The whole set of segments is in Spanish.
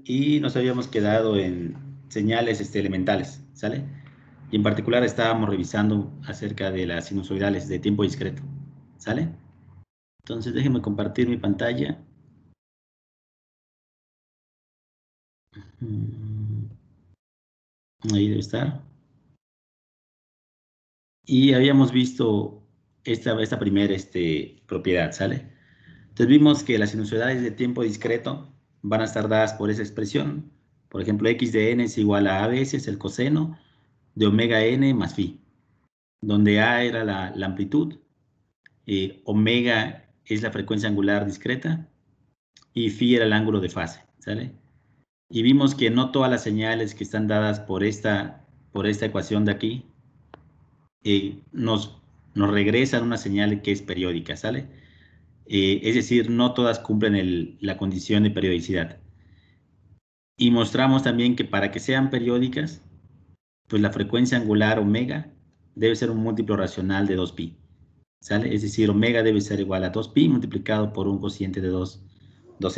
y nos habíamos quedado en señales elementales, ¿sale? Y en particular estábamos revisando acerca de las sinusoidales de tiempo discreto, ¿sale? Entonces déjenme compartir mi pantalla. Ahí debe estar. Y habíamos visto esta primera propiedad, ¿sale? Entonces vimos que las sinusoidales de tiempo discreto van a estar dadas por esa expresión. Por ejemplo, x de n es igual a veces el coseno de omega n más phi, donde a era la amplitud, omega es la frecuencia angular discreta y phi era el ángulo de fase, ¿sale? Y vimos que no todas las señales que están dadas por esta ecuación de aquí nos regresan una señal que es periódica, ¿sale? Es decir, no todas cumplen la condición de periodicidad. Y mostramos también que para que sean periódicas, pues la frecuencia angular omega debe ser un múltiplo racional de 2pi, ¿sale? Es decir, omega debe ser igual a 2pi multiplicado por un cociente de dos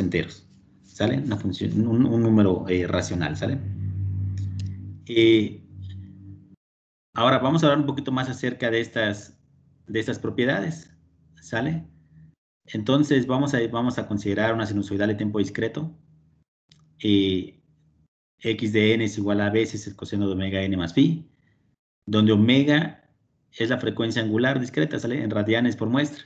enteros, ¿sale? Una función, un número racional, ¿sale? Ahora vamos a hablar un poquito más acerca de estas propiedades, ¿sale? Entonces vamos a considerar una sinusoidal de tiempo discreto. X de n es igual a veces el coseno de omega n más phi, donde omega es la frecuencia angular discreta, ¿sale? En radianes por muestra.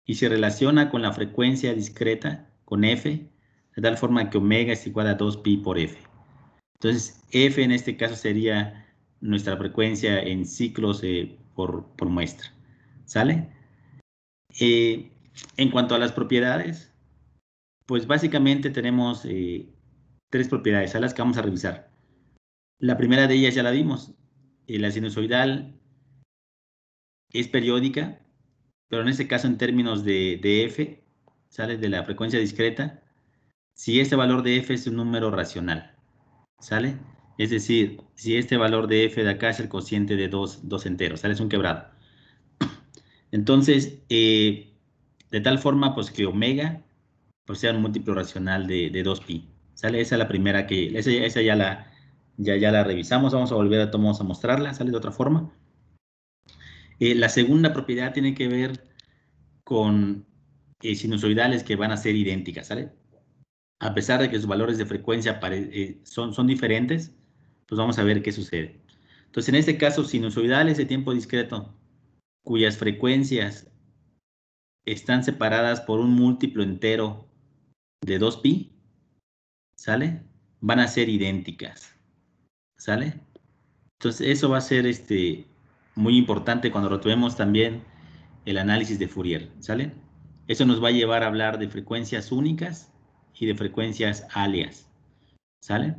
Y se relaciona con la frecuencia discreta, con f, de tal forma que omega es igual a 2pi por f. Entonces, f en este caso sería nuestra frecuencia en ciclos por muestra, ¿sale? En cuanto a las propiedades, pues básicamente tenemos tres propiedades, a las que vamos a revisar. La primera de ellas ya la vimos. La sinusoidal es periódica, pero en este caso en términos de f, ¿sale? De la frecuencia discreta, si este valor de f es un número racional, ¿sale? Es decir, si este valor de f de acá es el cociente de dos enteros, ¿sale? Es un quebrado. Entonces, de tal forma, pues que omega pues, sea un múltiplo racional de 2pi, ¿sale? Esa es la primera esa ya la revisamos, vamos a volver a mostrarla, ¿sale? De otra forma. La segunda propiedad tiene que ver con sinusoidales que van a ser idénticas, ¿sale? A pesar de que sus valores de frecuencia son diferentes, pues vamos a ver qué sucede. Entonces, en este caso, sinusoidales de tiempo discreto, cuyas frecuencias están separadas por un múltiplo entero de 2pi, ¿sale? Van a ser idénticas, ¿sale? Entonces, eso va a ser muy importante cuando retomemos también el análisis de Fourier, ¿sale? Eso nos va a llevar a hablar de frecuencias únicas y de frecuencias alias, ¿sale?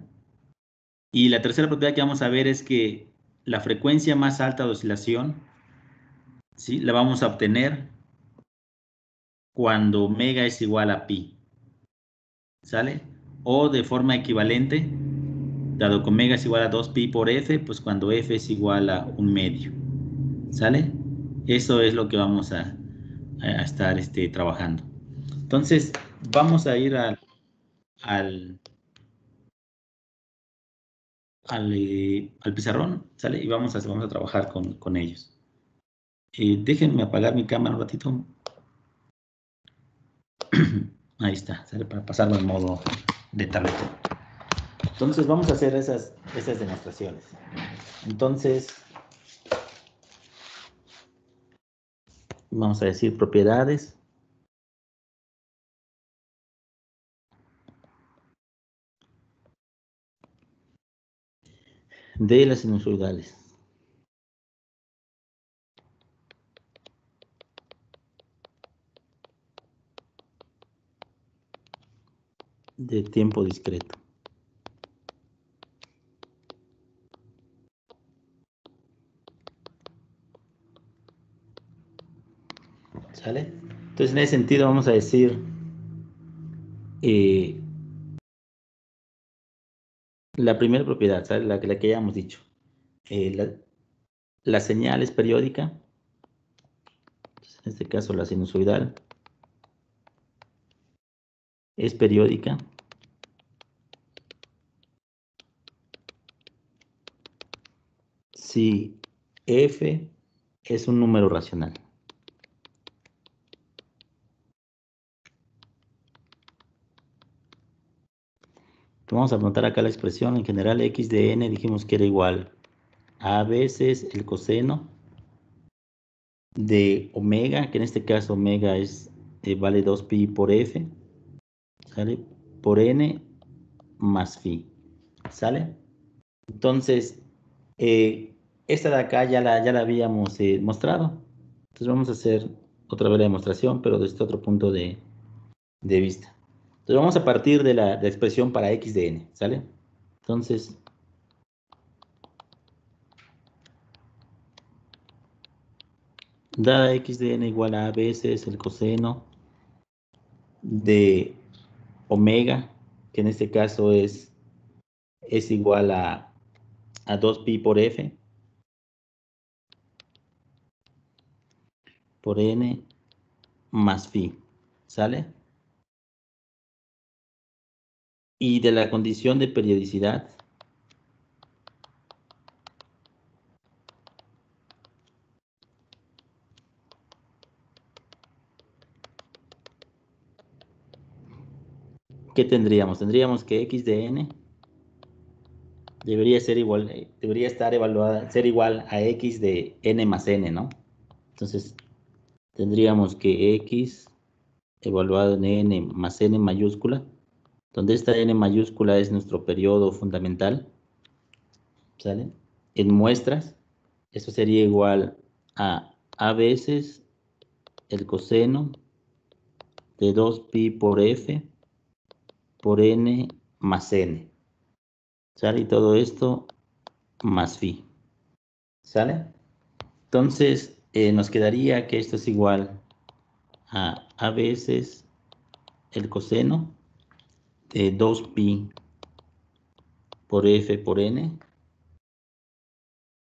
Y la tercera propiedad que vamos a ver es que la frecuencia más alta de oscilación, ¿sí? La vamos a obtener cuando omega es igual a pi, ¿sale? O de forma equivalente, dado que omega es igual a 2pi por f, pues cuando f es igual a 1/2, ¿sale? Eso es lo que vamos a estar trabajando. Entonces, vamos a ir al pizarrón, ¿sale? Y vamos a trabajar con ellos. Déjenme apagar mi cámara un ratito. Ahí está, ¿sale? Para pasarlo en modo de tableta. Entonces, vamos a hacer esas demostraciones. Entonces, vamos a decir propiedades. De las sinusoidales. De tiempo discreto. ¿Sale? Entonces, en ese sentido, vamos a decir la primera propiedad, ¿sale? La que ya hemos dicho. La señal es periódica. Entonces, en este caso, la sinusoidal es periódica. si f es un número racional. Vamos a anotar acá la expresión. En general, x de n dijimos que era igual a veces el coseno de omega, que en este caso omega es, vale 2pi por f, ¿sale? Por n más phi, ¿sale? Entonces, esta de acá ya la habíamos mostrado. Entonces vamos a hacer otra vez la demostración, pero desde otro punto de vista. Entonces vamos a partir de la expresión para x de n, ¿sale? Entonces, dada x de n igual a veces el coseno de omega, que en este caso es igual a 2pi por f por n más phi, ¿sale? Y de la condición de periodicidad, ¿qué tendríamos? Tendríamos que x de n debería ser igual, debería estar evaluada, ser igual a x de n más n, ¿no? Entonces, tendríamos que x evaluado en n más n mayúscula, donde esta n mayúscula es nuestro periodo fundamental, ¿sale? En muestras, esto sería igual a veces el coseno de 2pi por f por n más n, ¿sale? Y todo esto más phi, ¿sale? Entonces, nos quedaría que esto es igual a veces el coseno de 2pi por f por n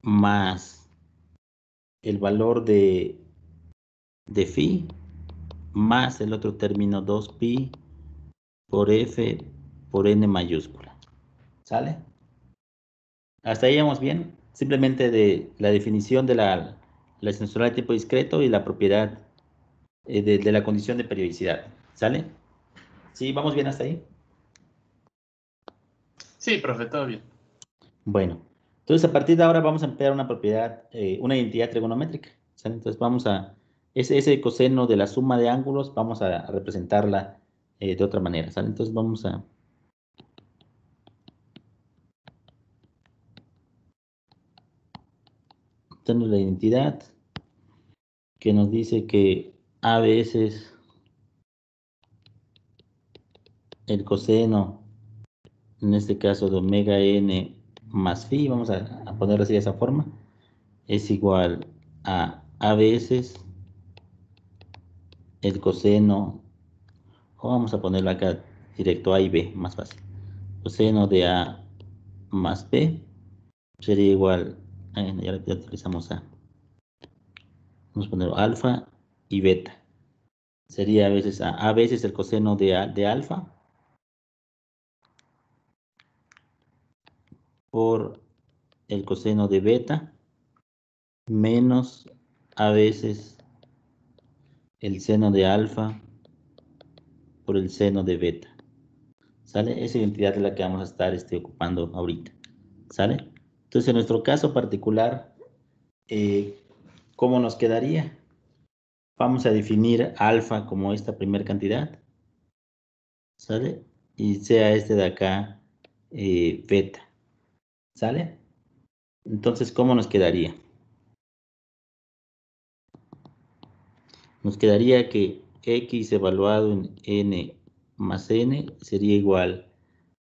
más el valor de phi más el otro término 2pi por f por n mayúscula, ¿sale? Hasta ahí vamos bien. Simplemente de la definición de la extensional de tiempo discreto y la propiedad de la condición de periodicidad, ¿sale? ¿Sí? ¿Vamos bien hasta ahí? Sí, profe, todo bien. Bueno, entonces a partir de ahora vamos a emplear una propiedad, una identidad trigonométrica, ¿sale? Entonces vamos a, ese coseno de la suma de ángulos, vamos a representarla de otra manera, ¿sale? Entonces vamos a... Tenemos la identidad que nos dice que a veces el coseno, en este caso de omega n más phi, vamos a ponerlo así de esa forma, es igual a veces el coseno, o vamos a ponerlo acá directo a y b, más fácil. Coseno de a más b sería igual, ya utilizamos a, vamos a poner alfa y beta. Sería a veces el coseno de alfa por el coseno de beta menos a veces el seno de alfa por el seno de beta, ¿sale? Esa identidad es la que vamos a estar ocupando ahorita, ¿sale? Entonces, en nuestro caso particular, ¿cómo nos quedaría? Vamos a definir alfa como esta primera cantidad, ¿sale? Y sea este de acá beta, ¿sale? Entonces, ¿cómo nos quedaría? Nos quedaría que x evaluado en n más n sería igual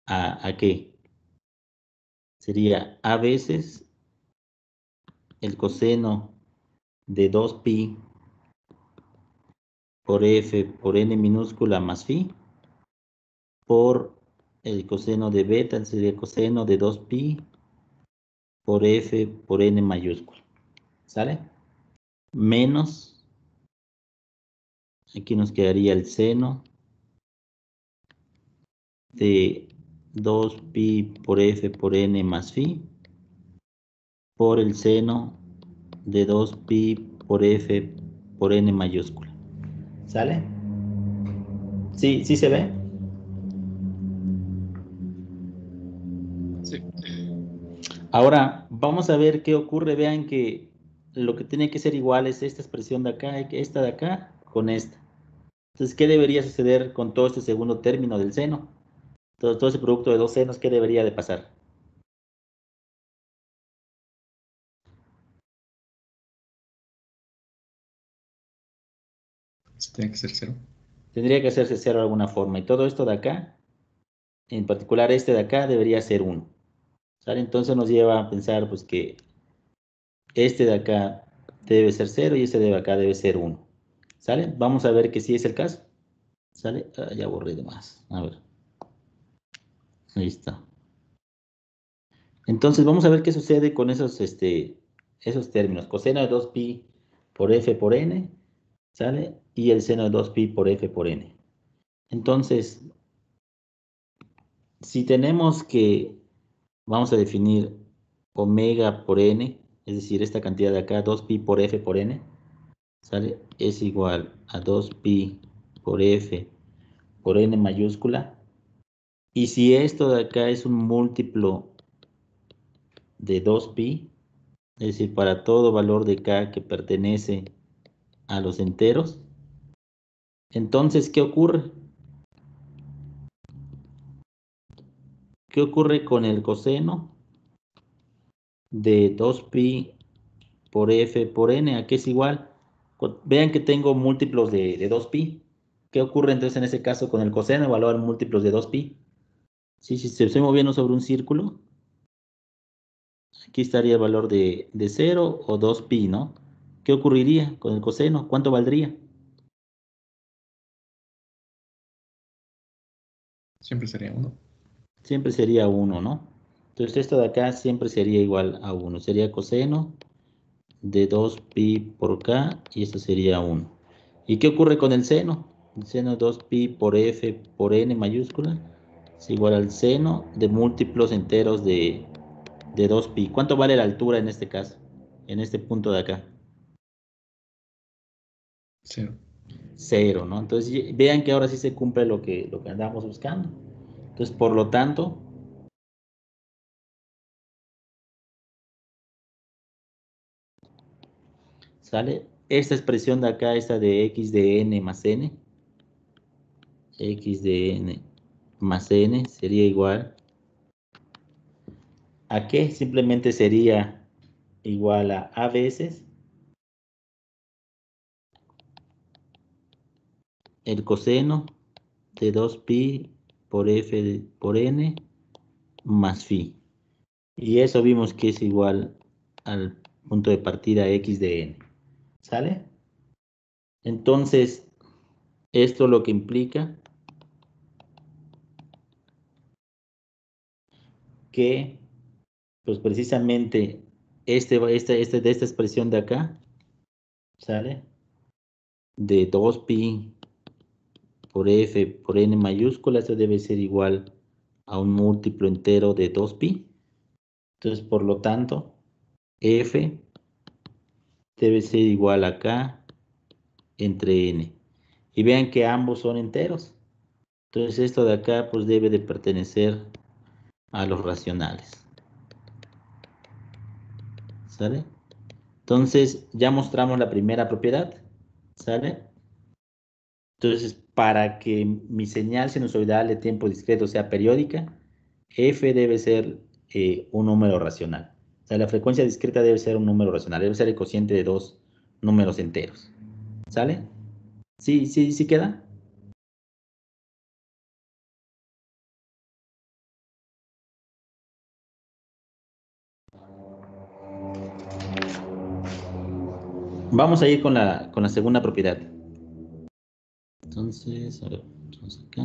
¿a qué? Sería a veces el coseno de 2pi por f por n minúscula más phi por el coseno de beta, sería coseno de 2pi por f por n mayúscula, ¿sale? Menos, aquí nos quedaría el seno de 2pi por f por n más phi por el seno de 2pi por f por n mayúscula. ¿Sale? ¿Sí, sí se ve? Sí. Ahora, vamos a ver qué ocurre. Vean que lo que tiene que ser igual es esta expresión de acá, esta de acá, con esta. Entonces, ¿qué debería suceder con todo este segundo término del seno? Todo ese producto de dos senos, ¿qué debería de pasar? Tiene que ser 0. Tendría que hacerse cero de alguna forma. Y todo esto de acá, en particular este de acá, debería ser 1. ¿Sale? Entonces nos lleva a pensar pues que este de acá debe ser 0 y este de acá debe ser 1. ¿Sale? Vamos a ver que sí es el caso. ¿Sale? Ah, ya borré de más. A ver. Ahí está. Entonces vamos a ver qué sucede con esos términos. Coseno de 2pi por f por n, ¿sale? Y el seno de 2pi por f por n. Entonces, si tenemos que, vamos a definir omega por n, es decir, esta cantidad de acá, 2pi por f por n, ¿sale? Es igual a 2pi por f por n mayúscula. Y si esto de acá es un múltiplo de 2pi, es decir, para todo valor de k que pertenece a los enteros, entonces, ¿qué ocurre? ¿Qué ocurre con el coseno de 2pi por f por n? ¿A qué es igual? Vean que tengo múltiplos de 2pi. ¿Qué ocurre entonces en ese caso con el coseno? Evaluar múltiplos de 2pi. Sí, si se estoy moviendo sobre un círculo, aquí estaría el valor de 0 o 2pi, ¿no? ¿Qué ocurriría con el coseno? ¿Cuánto valdría? Siempre sería 1. Siempre sería 1, ¿no? Entonces esto de acá siempre sería igual a 1. Sería coseno de 2pi por k y esto sería 1. ¿Y qué ocurre con el seno? El seno de 2pi por f por n mayúscula es igual al seno de múltiplos enteros de 2pi. ¿Cuánto vale la altura en este caso? En este punto de acá. 0. 0, ¿no? Entonces vean que ahora sí se cumple lo que andamos buscando. Entonces, por lo tanto, ¿sale? Esta expresión de acá, esta de x de n más n, x de n más n sería igual ¿a qué? Simplemente sería igual a veces el coseno de 2pi por f por n más phi. Y eso vimos que es igual al punto de partida x de n. ¿Sale? Entonces, esto lo que implica que, pues precisamente, de esta expresión de acá, ¿sale? De 2pi por f por n mayúscula, esto debe ser igual a un múltiplo entero de 2pi. Entonces, por lo tanto, f debe ser igual a k entre n. Y vean que ambos son enteros. Entonces, esto de acá pues debe de pertenecer a los racionales. ¿Sale? Entonces, ya mostramos la primera propiedad. ¿Sale? Entonces, para que mi señal sinusoidal de tiempo discreto sea periódica, f debe ser un número racional. O sea, la frecuencia discreta debe ser un número racional, debe ser el cociente de dos números enteros. ¿Sale? ¿Sí, sí, sí queda? Vamos a ir con la segunda propiedad. Entonces, a ver, vamos acá.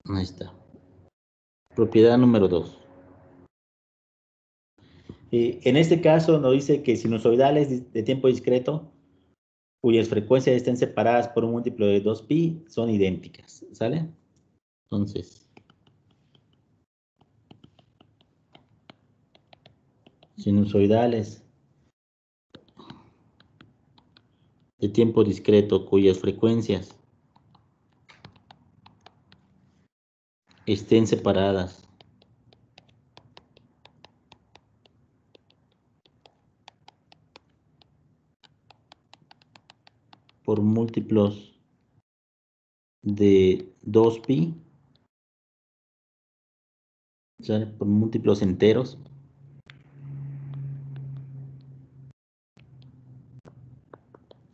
Ahí está. Propiedad número 2. En este caso nos dice que sinusoidales de tiempo discreto cuyas frecuencias estén separadas por un múltiplo de 2pi son idénticas. ¿Sale? Entonces, sinusoidales de tiempo discreto cuyas frecuencias estén separadas por múltiplos de 2pi, ¿sale? Por múltiplos enteros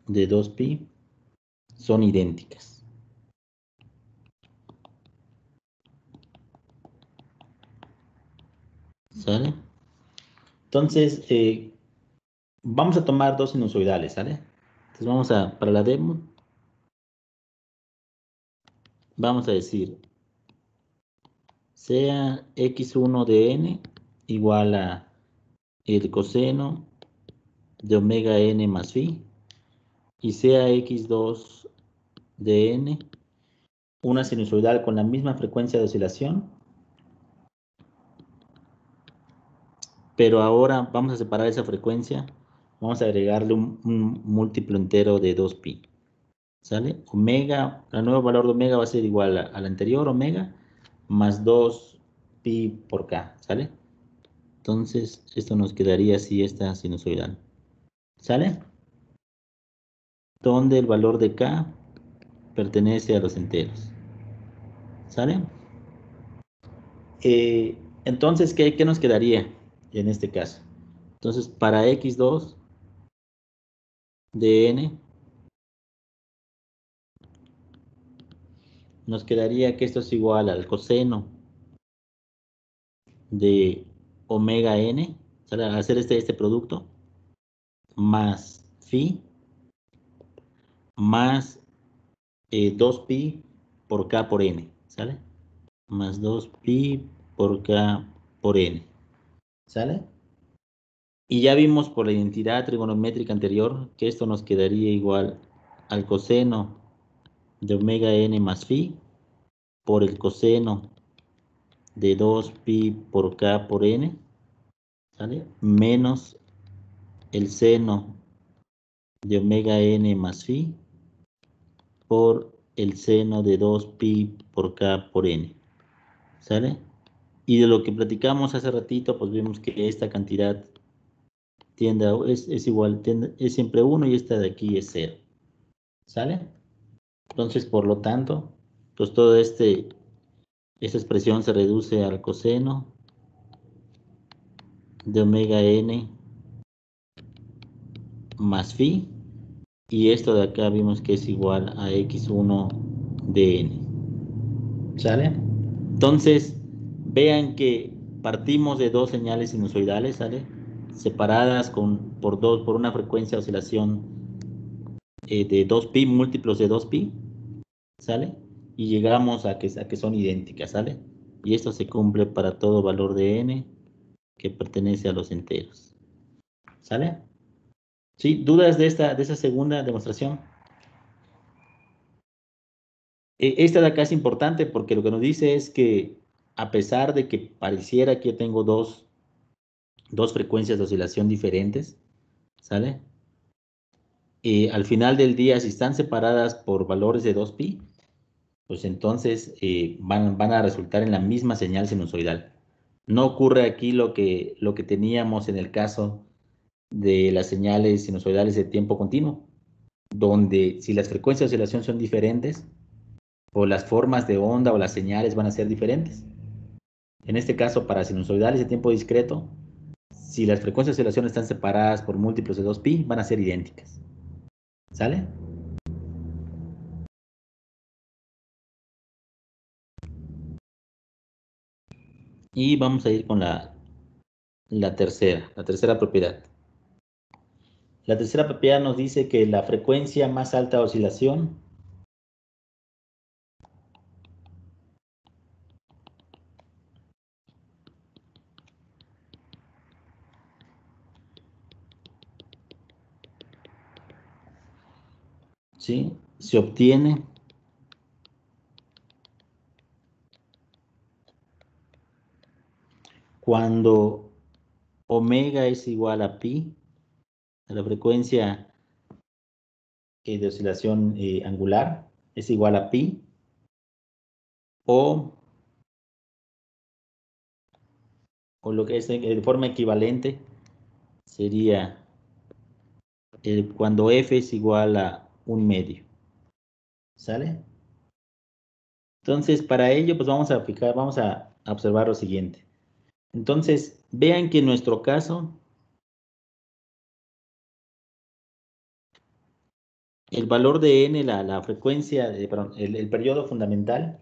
de 2pi son idénticas. ¿Sale? Entonces, vamos a tomar dos sinusoidales, ¿sale? Entonces vamos a, para la demo, vamos a decir, sea x1 de n igual a el coseno de omega n más phi, y sea x2 de n una sinusoidal con la misma frecuencia de oscilación, pero ahora vamos a separar esa frecuencia, vamos a agregarle un múltiplo entero de 2pi, ¿sale? Omega, el nuevo valor de omega va a ser igual al anterior omega más 2pi por k, ¿sale? Entonces, esto nos quedaría así, esta sinusoidal, ¿sale? Donde el valor de k pertenece a los enteros, ¿sale? Entonces, ¿qué nos quedaría en este caso? Entonces, para x2 de n, nos quedaría que esto es igual al coseno de omega n, ¿sale? Al hacer este producto, más phi, más 2pi por k por n, ¿sale? Más 2pi por k por n, ¿sale? Y ya vimos por la identidad trigonométrica anterior que esto nos quedaría igual al coseno de omega n más phi por el coseno de 2pi por k por n, ¿sale? Menos el seno de omega n más phi por el seno de 2pi por k por n, ¿sale? Y de lo que platicamos hace ratito, pues vimos que esta cantidad tiende a, es igual, es siempre 1 y esta de aquí es 0, ¿sale? Entonces, por lo tanto, pues todo esta expresión se reduce al coseno de omega n más phi, y esto de acá vimos que es igual a x1 de n, ¿sale? Entonces, vean que partimos de dos señales sinusoidales, ¿sale? Separadas por una frecuencia de oscilación de 2pi, múltiplos de 2pi, ¿sale? Y llegamos a que son idénticas, ¿sale? Y esto se cumple para todo valor de n que pertenece a los enteros, ¿sale? ¿Sí? ¿Dudas de esa segunda demostración? Esta de acá es importante porque lo que nos dice es que a pesar de que pareciera que yo tengo dos frecuencias de oscilación diferentes, ¿sale? Al final del día, si están separadas por valores de 2pi, pues entonces van a resultar en la misma señal sinusoidal. No ocurre aquí lo que teníamos en el caso de las señales sinusoidales de tiempo continuo, donde si las frecuencias de oscilación son diferentes, o las formas de onda o las señales van a ser diferentes. En este caso, para sinusoidales de tiempo discreto, si las frecuencias de oscilación están separadas por múltiplos de 2pi, van a ser idénticas. ¿Sale? Y vamos a ir con la tercera propiedad. La tercera propiedad nos dice que la frecuencia más alta de oscilación ¿sí? Se obtiene cuando omega es igual a pi, a la frecuencia de oscilación angular es igual a pi, o lo que es de forma equivalente sería cuando f es igual a 1/2. ¿Sale? Entonces, para ello, pues vamos a observar lo siguiente. Entonces, vean que en nuestro caso, el valor de n, la frecuencia, perdón, el periodo fundamental,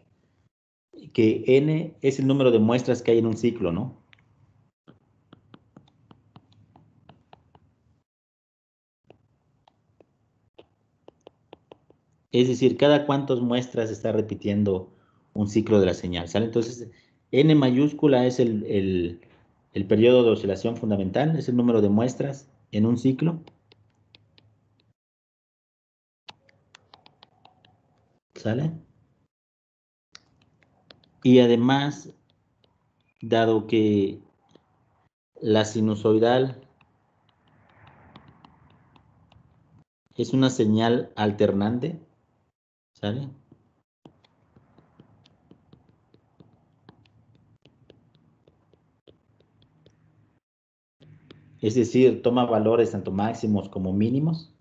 que n es el número de muestras que hay en un ciclo, ¿no? Es decir, cada cuántas muestras está repitiendo un ciclo de la señal, ¿sale? Entonces, n mayúscula es el periodo de oscilación fundamental, es el número de muestras en un ciclo, ¿sale? Y además, dado que la sinusoidal es una señal alternante, ¿sale? Es decir, toma valores tanto máximos como mínimos.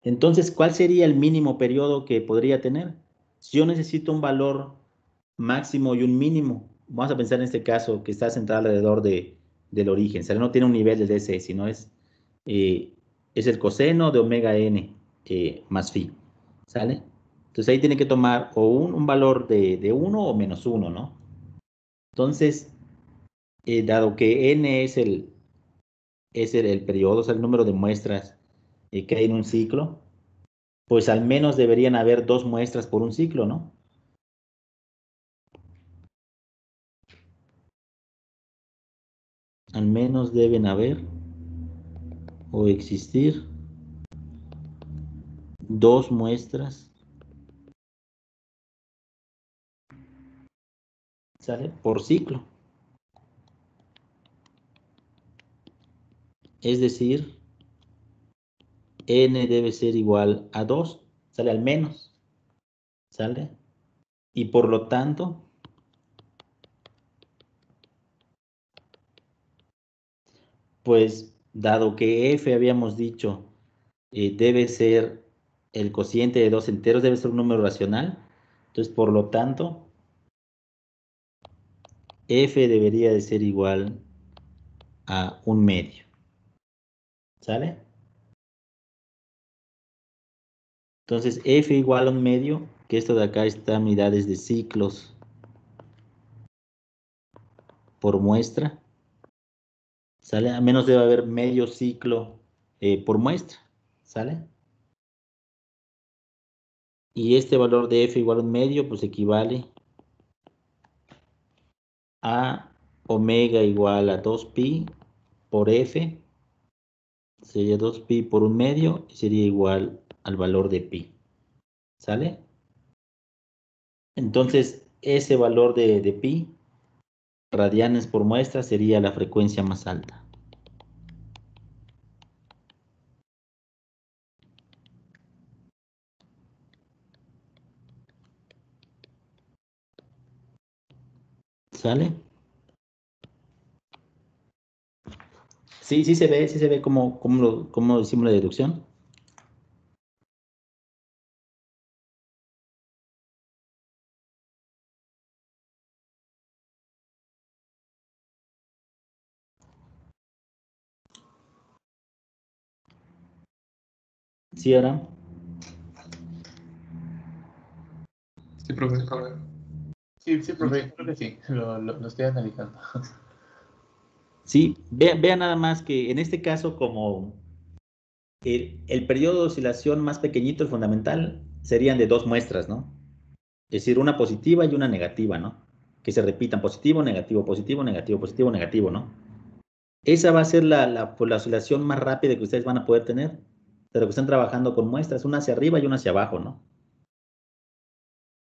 Entonces, ¿cuál sería el mínimo periodo que podría tener? Si yo necesito un valor máximo y un mínimo, vamos a pensar en este caso que está centrado alrededor del origen, ¿sale? No tiene un nivel de DC, sino eh, es el coseno de omega n más phi, ¿sale? Entonces ahí tiene que tomar o un valor de 1 o menos 1, ¿no? Entonces, dado que n es el periodo, o sea, el número de muestras que hay en un ciclo, pues al menos deberían haber 2 muestras por un ciclo, ¿no? Al menos deben haber o existir 2 muestras, ¿sale? Por ciclo. Es decir, n debe ser igual a 2, ¿sale? Al menos, ¿sale? Y por lo tanto, pues dado que f habíamos dicho debe ser el cociente de 2 enteros, debe ser un número racional, entonces por lo tanto, f debería de ser igual a 1/2, ¿sale? Entonces f igual a 1/2, que esto de acá está en unidades de ciclos por muestra, ¿sale? A menos debe haber medio ciclo por muestra, ¿sale? Y este valor de f igual a 1/2, pues equivale a omega igual a 2pi por f, sería 2pi por 1/2 y sería igual al valor de pi, ¿sale? Entonces, ese valor de pi, radianes por muestra, sería la frecuencia más alta. ¿Sale? Sí, sí se ve cómo lo hicimos la deducción. ¿Sí, Aram? Sí, profe. Sí, profe, creo que sí. Lo estoy analizando. Sí, vea nada más que en este caso, como el periodo de oscilación más pequeñito, el fundamental, serían de 2 muestras, ¿no? Es decir, una positiva y una negativa, ¿no? Que se repitan positivo, negativo, positivo, negativo, positivo, negativo, ¿no? Esa va a ser pues, la oscilación más rápida que ustedes van a poder tener, pero que están trabajando con muestras, una hacia arriba y una hacia abajo, ¿no?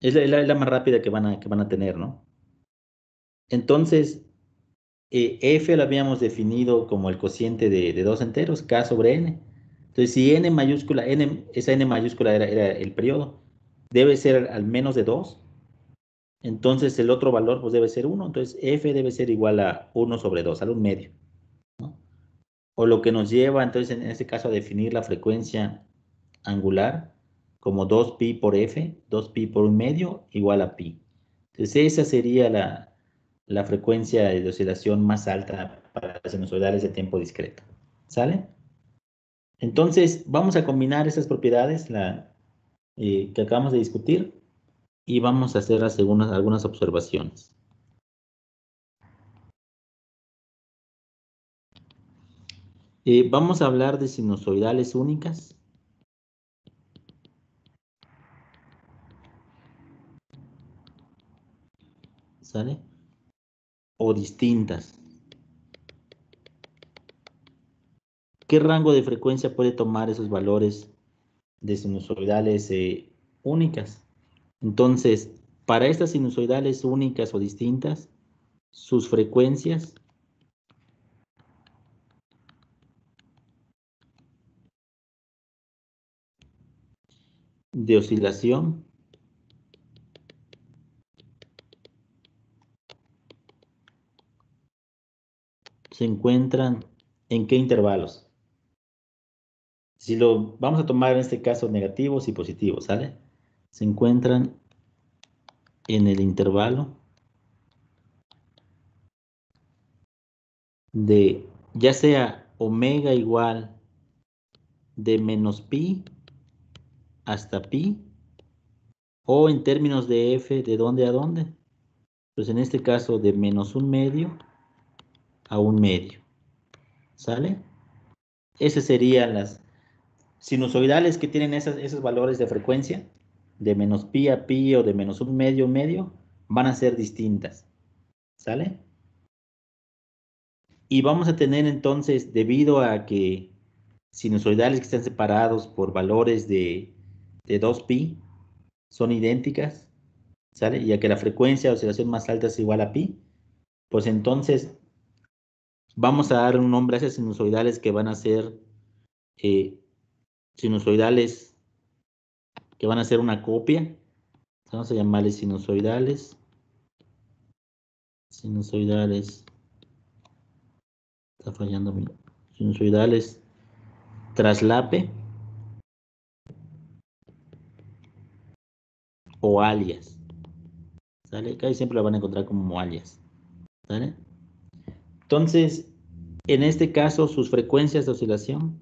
Es la más rápida que van a tener, ¿no? Entonces, F lo habíamos definido como el cociente de dos enteros, K sobre N. Entonces, si N mayúscula, esa N mayúscula era el periodo, debe ser al menos de 2. Entonces, el otro valor pues debe ser 1. Entonces, F debe ser igual a 1 sobre 2, al 1 medio, ¿no? O lo que nos lleva, entonces, en este caso, a definir la frecuencia angular como 2pi por F, 2pi por 1 medio, igual a pi. Entonces, esa sería la frecuencia de oscilación más alta para las sinusoidales de tiempo discreto. ¿Sale? Entonces, vamos a combinar esas propiedades que acabamos de discutir y vamos a hacer algunas observaciones. Vamos a hablar de sinusoidales únicas. ¿Sale? O distintas. ¿Qué rango de frecuencia puede tomar esos valores de sinusoidales únicas? Entonces, para estas sinusoidales únicas o distintas, sus frecuencias de oscilación se encuentran ¿en qué intervalos? Si lo vamos a tomar en este caso negativos y positivos, ¿sale? Se encuentran en el intervalo de ya sea omega igual de menos pi hasta pi, o en términos de f, ¿de dónde a dónde? Pues en este caso de menos un medio a un medio, ¿sale? Esas serían las sinusoidales que tienen esos valores de frecuencia, de menos pi a pi o de menos un medio, van a ser distintas, ¿sale? Y vamos a tener entonces, debido a que sinusoidales que están separados por valores de 2pi son idénticas, ¿sale? Y a que la frecuencia de oscilación más alta es igual a pi, pues entonces vamos a dar un nombre a esas sinusoidales que van a ser eh, sinusoidales que van a ser una copia. Vamos a llamarles sinusoidales, está fallando sinusoidales traslape o alias, ¿sale? Casi siempre lo van a encontrar como alias, ¿sale? Entonces, en este caso, sus frecuencias de oscilación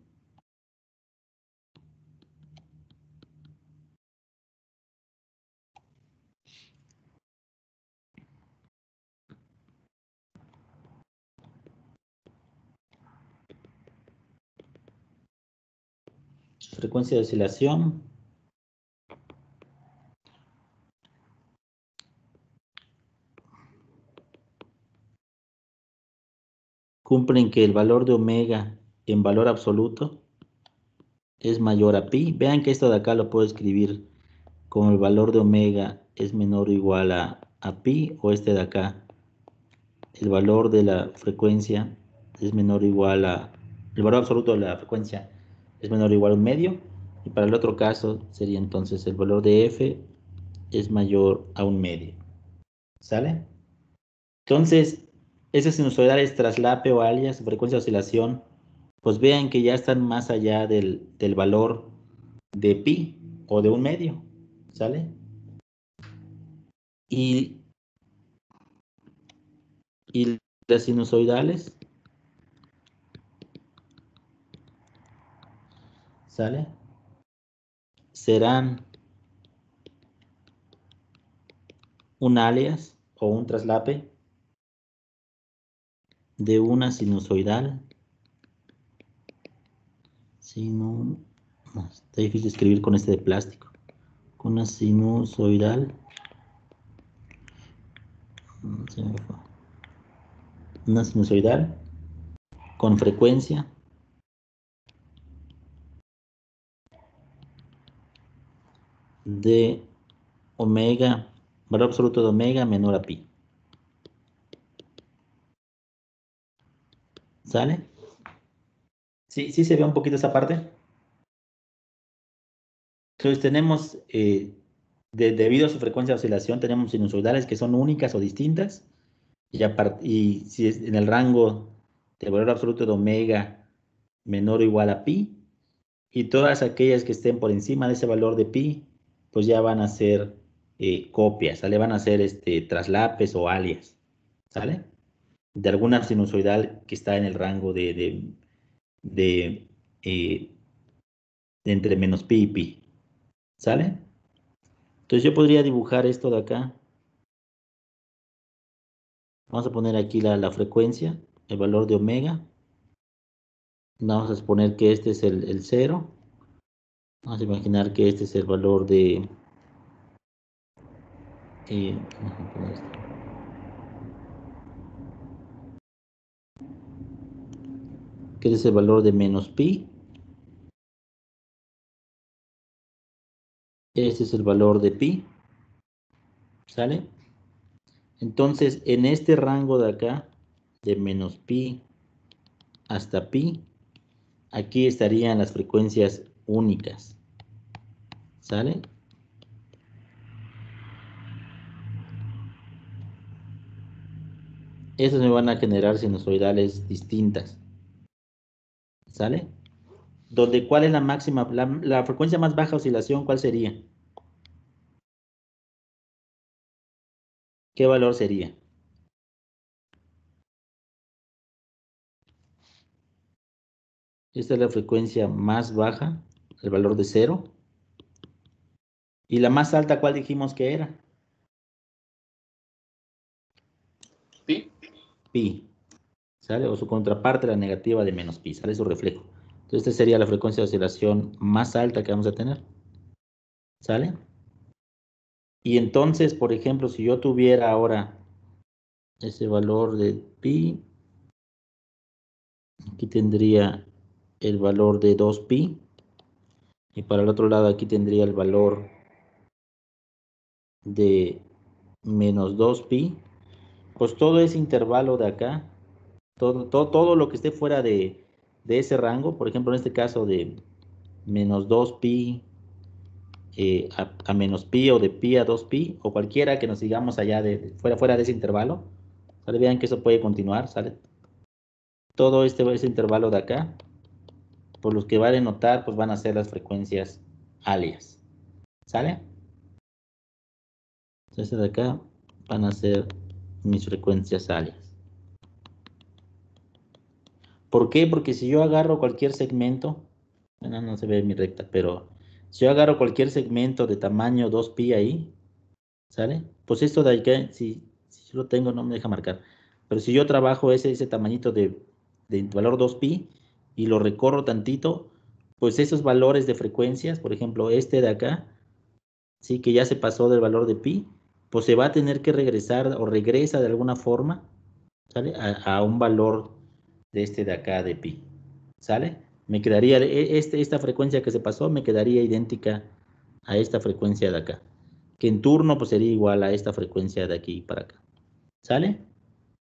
frecuencia de oscilación cumplen que el valor de omega en valor absoluto es mayor a pi. Vean que esto de acá lo puedo escribir como el valor de omega es menor o igual a pi, o este de acá, el valor de la frecuencia es menor o igual el valor absoluto de la frecuencia es menor o igual a un medio, y para el otro caso sería entonces el valor de f es mayor a un medio, ¿sale? Entonces, esas sinusoidales traslape o alias, frecuencia de oscilación, pues vean que ya están más allá del valor de pi o de un medio, ¿sale? Y, y las sinusoidales, ¿sale? Serán un alias o un traslape de una sinusoidal. No, está difícil escribir con este de plástico. Una sinusoidal. Una sinusoidal con frecuencia de omega, valor absoluto de omega menor a pi. ¿Sale? Sí, sí se ve un poquito esa parte. Entonces tenemos, debido a su frecuencia de oscilación, tenemos sinusoidales que son únicas o distintas. Y si es en el rango de valor absoluto de omega menor o igual a pi, y todas aquellas que estén por encima de ese valor de pi, pues ya van a ser copias, ¿sale? Van a ser traslapes o alias, ¿sale? De alguna sinusoidal que está en el rango de, eh, de entre menos pi y pi, ¿sale? Entonces yo podría dibujar esto de acá. Vamos a poner aquí la frecuencia, el valor de omega. Vamos a suponer que este es el 0. Vamos a imaginar que este es el valor de... vamos a poner esto. Que este es el valor de menos pi. Este es el valor de pi. ¿Sale? Entonces, en este rango de acá, de menos pi hasta pi, aquí estarían las frecuencias únicas. ¿Sale? Estas me van a generar sinusoidales distintas. ¿Sale? Donde, ¿cuál es la máxima? La frecuencia más baja oscilación, ¿cuál sería? ¿Qué valor sería? Esta es la frecuencia más baja, el valor de 0. ¿Y la más alta cuál dijimos que era? ¿Sí? Pi. ¿Sale? O su contraparte, la negativa de menos pi, ¿sale? Su reflejo. Entonces, esta sería la frecuencia de oscilación más alta que vamos a tener. ¿Sale? Y entonces, por ejemplo, si yo tuviera ahora ese valor de pi, aquí tendría el valor de 2pi. Y para el otro lado aquí tendría el valor de menos 2pi. Pues todo ese intervalo de acá, todo lo que esté fuera de ese rango, por ejemplo, en este caso de menos 2pi a menos pi o de pi a 2pi, o cualquiera que nos sigamos allá fuera de ese intervalo, ¿sale? Vean que eso puede continuar, ¿sale? Todo ese intervalo de acá, por los que va a denotar, pues van a ser las frecuencias alias, ¿sale? Entonces de acá van a ser mis frecuencias alias. ¿Por qué? Porque si yo agarro cualquier segmento, bueno, no se ve mi recta, pero si yo agarro cualquier segmento de tamaño 2pi ahí, ¿sale? Pues esto de acá, si yo lo tengo, no me deja marcar. Pero si yo trabajo ese tamañito de valor 2pi y lo recorro tantito, pues esos valores de frecuencias, por ejemplo, este de acá, sí, que ya se pasó del valor de pi, pues se va a tener que regresar o regresa de alguna forma, ¿sale? A un valor de este de acá de pi, ¿sale? Me quedaría, esta frecuencia que se pasó me quedaría idéntica a esta frecuencia de acá, que en turno pues sería igual a esta frecuencia de aquí para acá, ¿sale?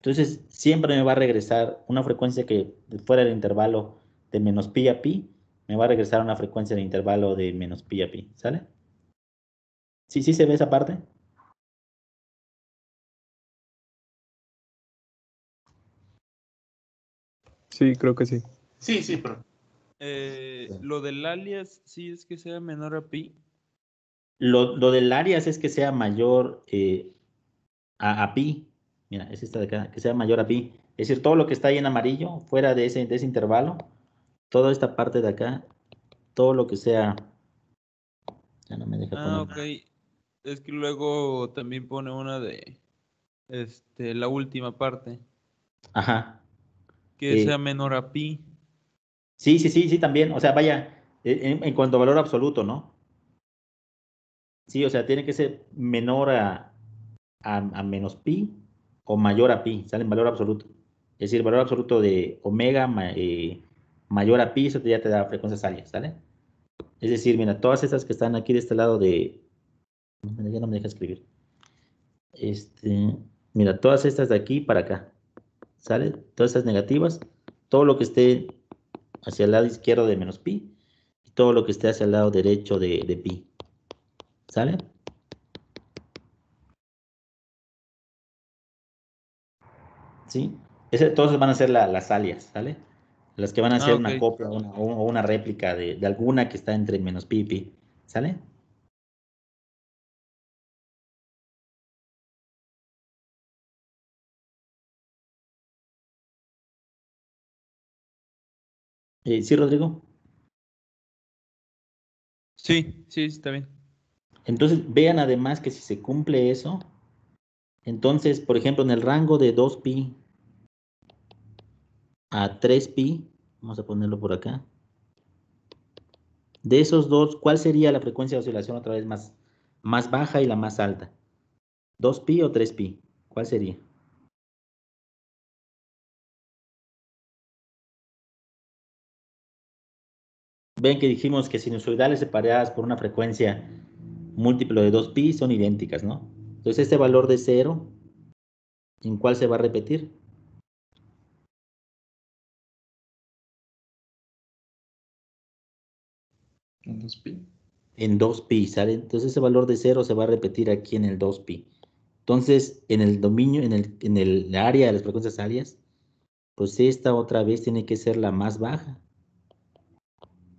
Entonces siempre me va a regresar una frecuencia que fuera del intervalo de menos pi a pi, me va a regresar una frecuencia del intervalo de menos pi a pi, ¿sale? ¿Sí, sí se ve esa parte? Sí, creo que sí. Sí, sí, pero Lo del alias, sí es que sea menor a pi. Lo del alias es que sea mayor a pi. Mira, es esta de acá, que sea mayor a pi. Es decir, todo lo que está ahí en amarillo, fuera de ese intervalo, toda esta parte de acá, todo lo que sea. Ya no me deja Ah, poner. ok. Es que luego también pone una de la última parte, Ajá. que Eh, sea menor a pi. sí, sí, sí, sí, también. O sea, vaya, en cuanto a valor absoluto, ¿no? Sí, o sea, tiene que ser menor a menos pi o mayor a pi, sale en valor absoluto. Es decir, valor absoluto de omega mayor a pi, eso ya te da frecuencias alias, ¿sale? Es decir, mira, todas estas que están aquí de este lado de... Ya no me deja escribir. Mira, todas estas de aquí para acá, ¿sale? Todas estas negativas, todo lo que esté hacia el lado izquierdo de menos pi y todo lo que esté hacia el lado derecho de pi. ¿Sale? ¿Sí? Todos van a ser las alias, ¿sale? Las que van a ser Ok. una copia o una réplica de alguna que está entre menos pi y pi. ¿Sale? ¿Sí, Rodrigo? Sí, sí, está bien. Entonces, vean además que si se cumple eso, entonces, por ejemplo, en el rango de 2pi a 3pi, vamos a ponerlo por acá, de esos dos, ¿cuál sería la frecuencia de oscilación otra vez más baja y la más alta? ¿2pi o 3pi? ¿Cuál sería? Ven que dijimos que sinusoidales separadas por una frecuencia múltiplo de 2pi son idénticas, ¿no? Entonces, este valor de 0, ¿en cuál se va a repetir? En 2pi. En 2pi, ¿sale? Entonces, ese valor de 0 se va a repetir aquí en el 2pi. Entonces, en el dominio, en el área de las frecuencias alias, pues esta otra vez tiene que ser la más baja,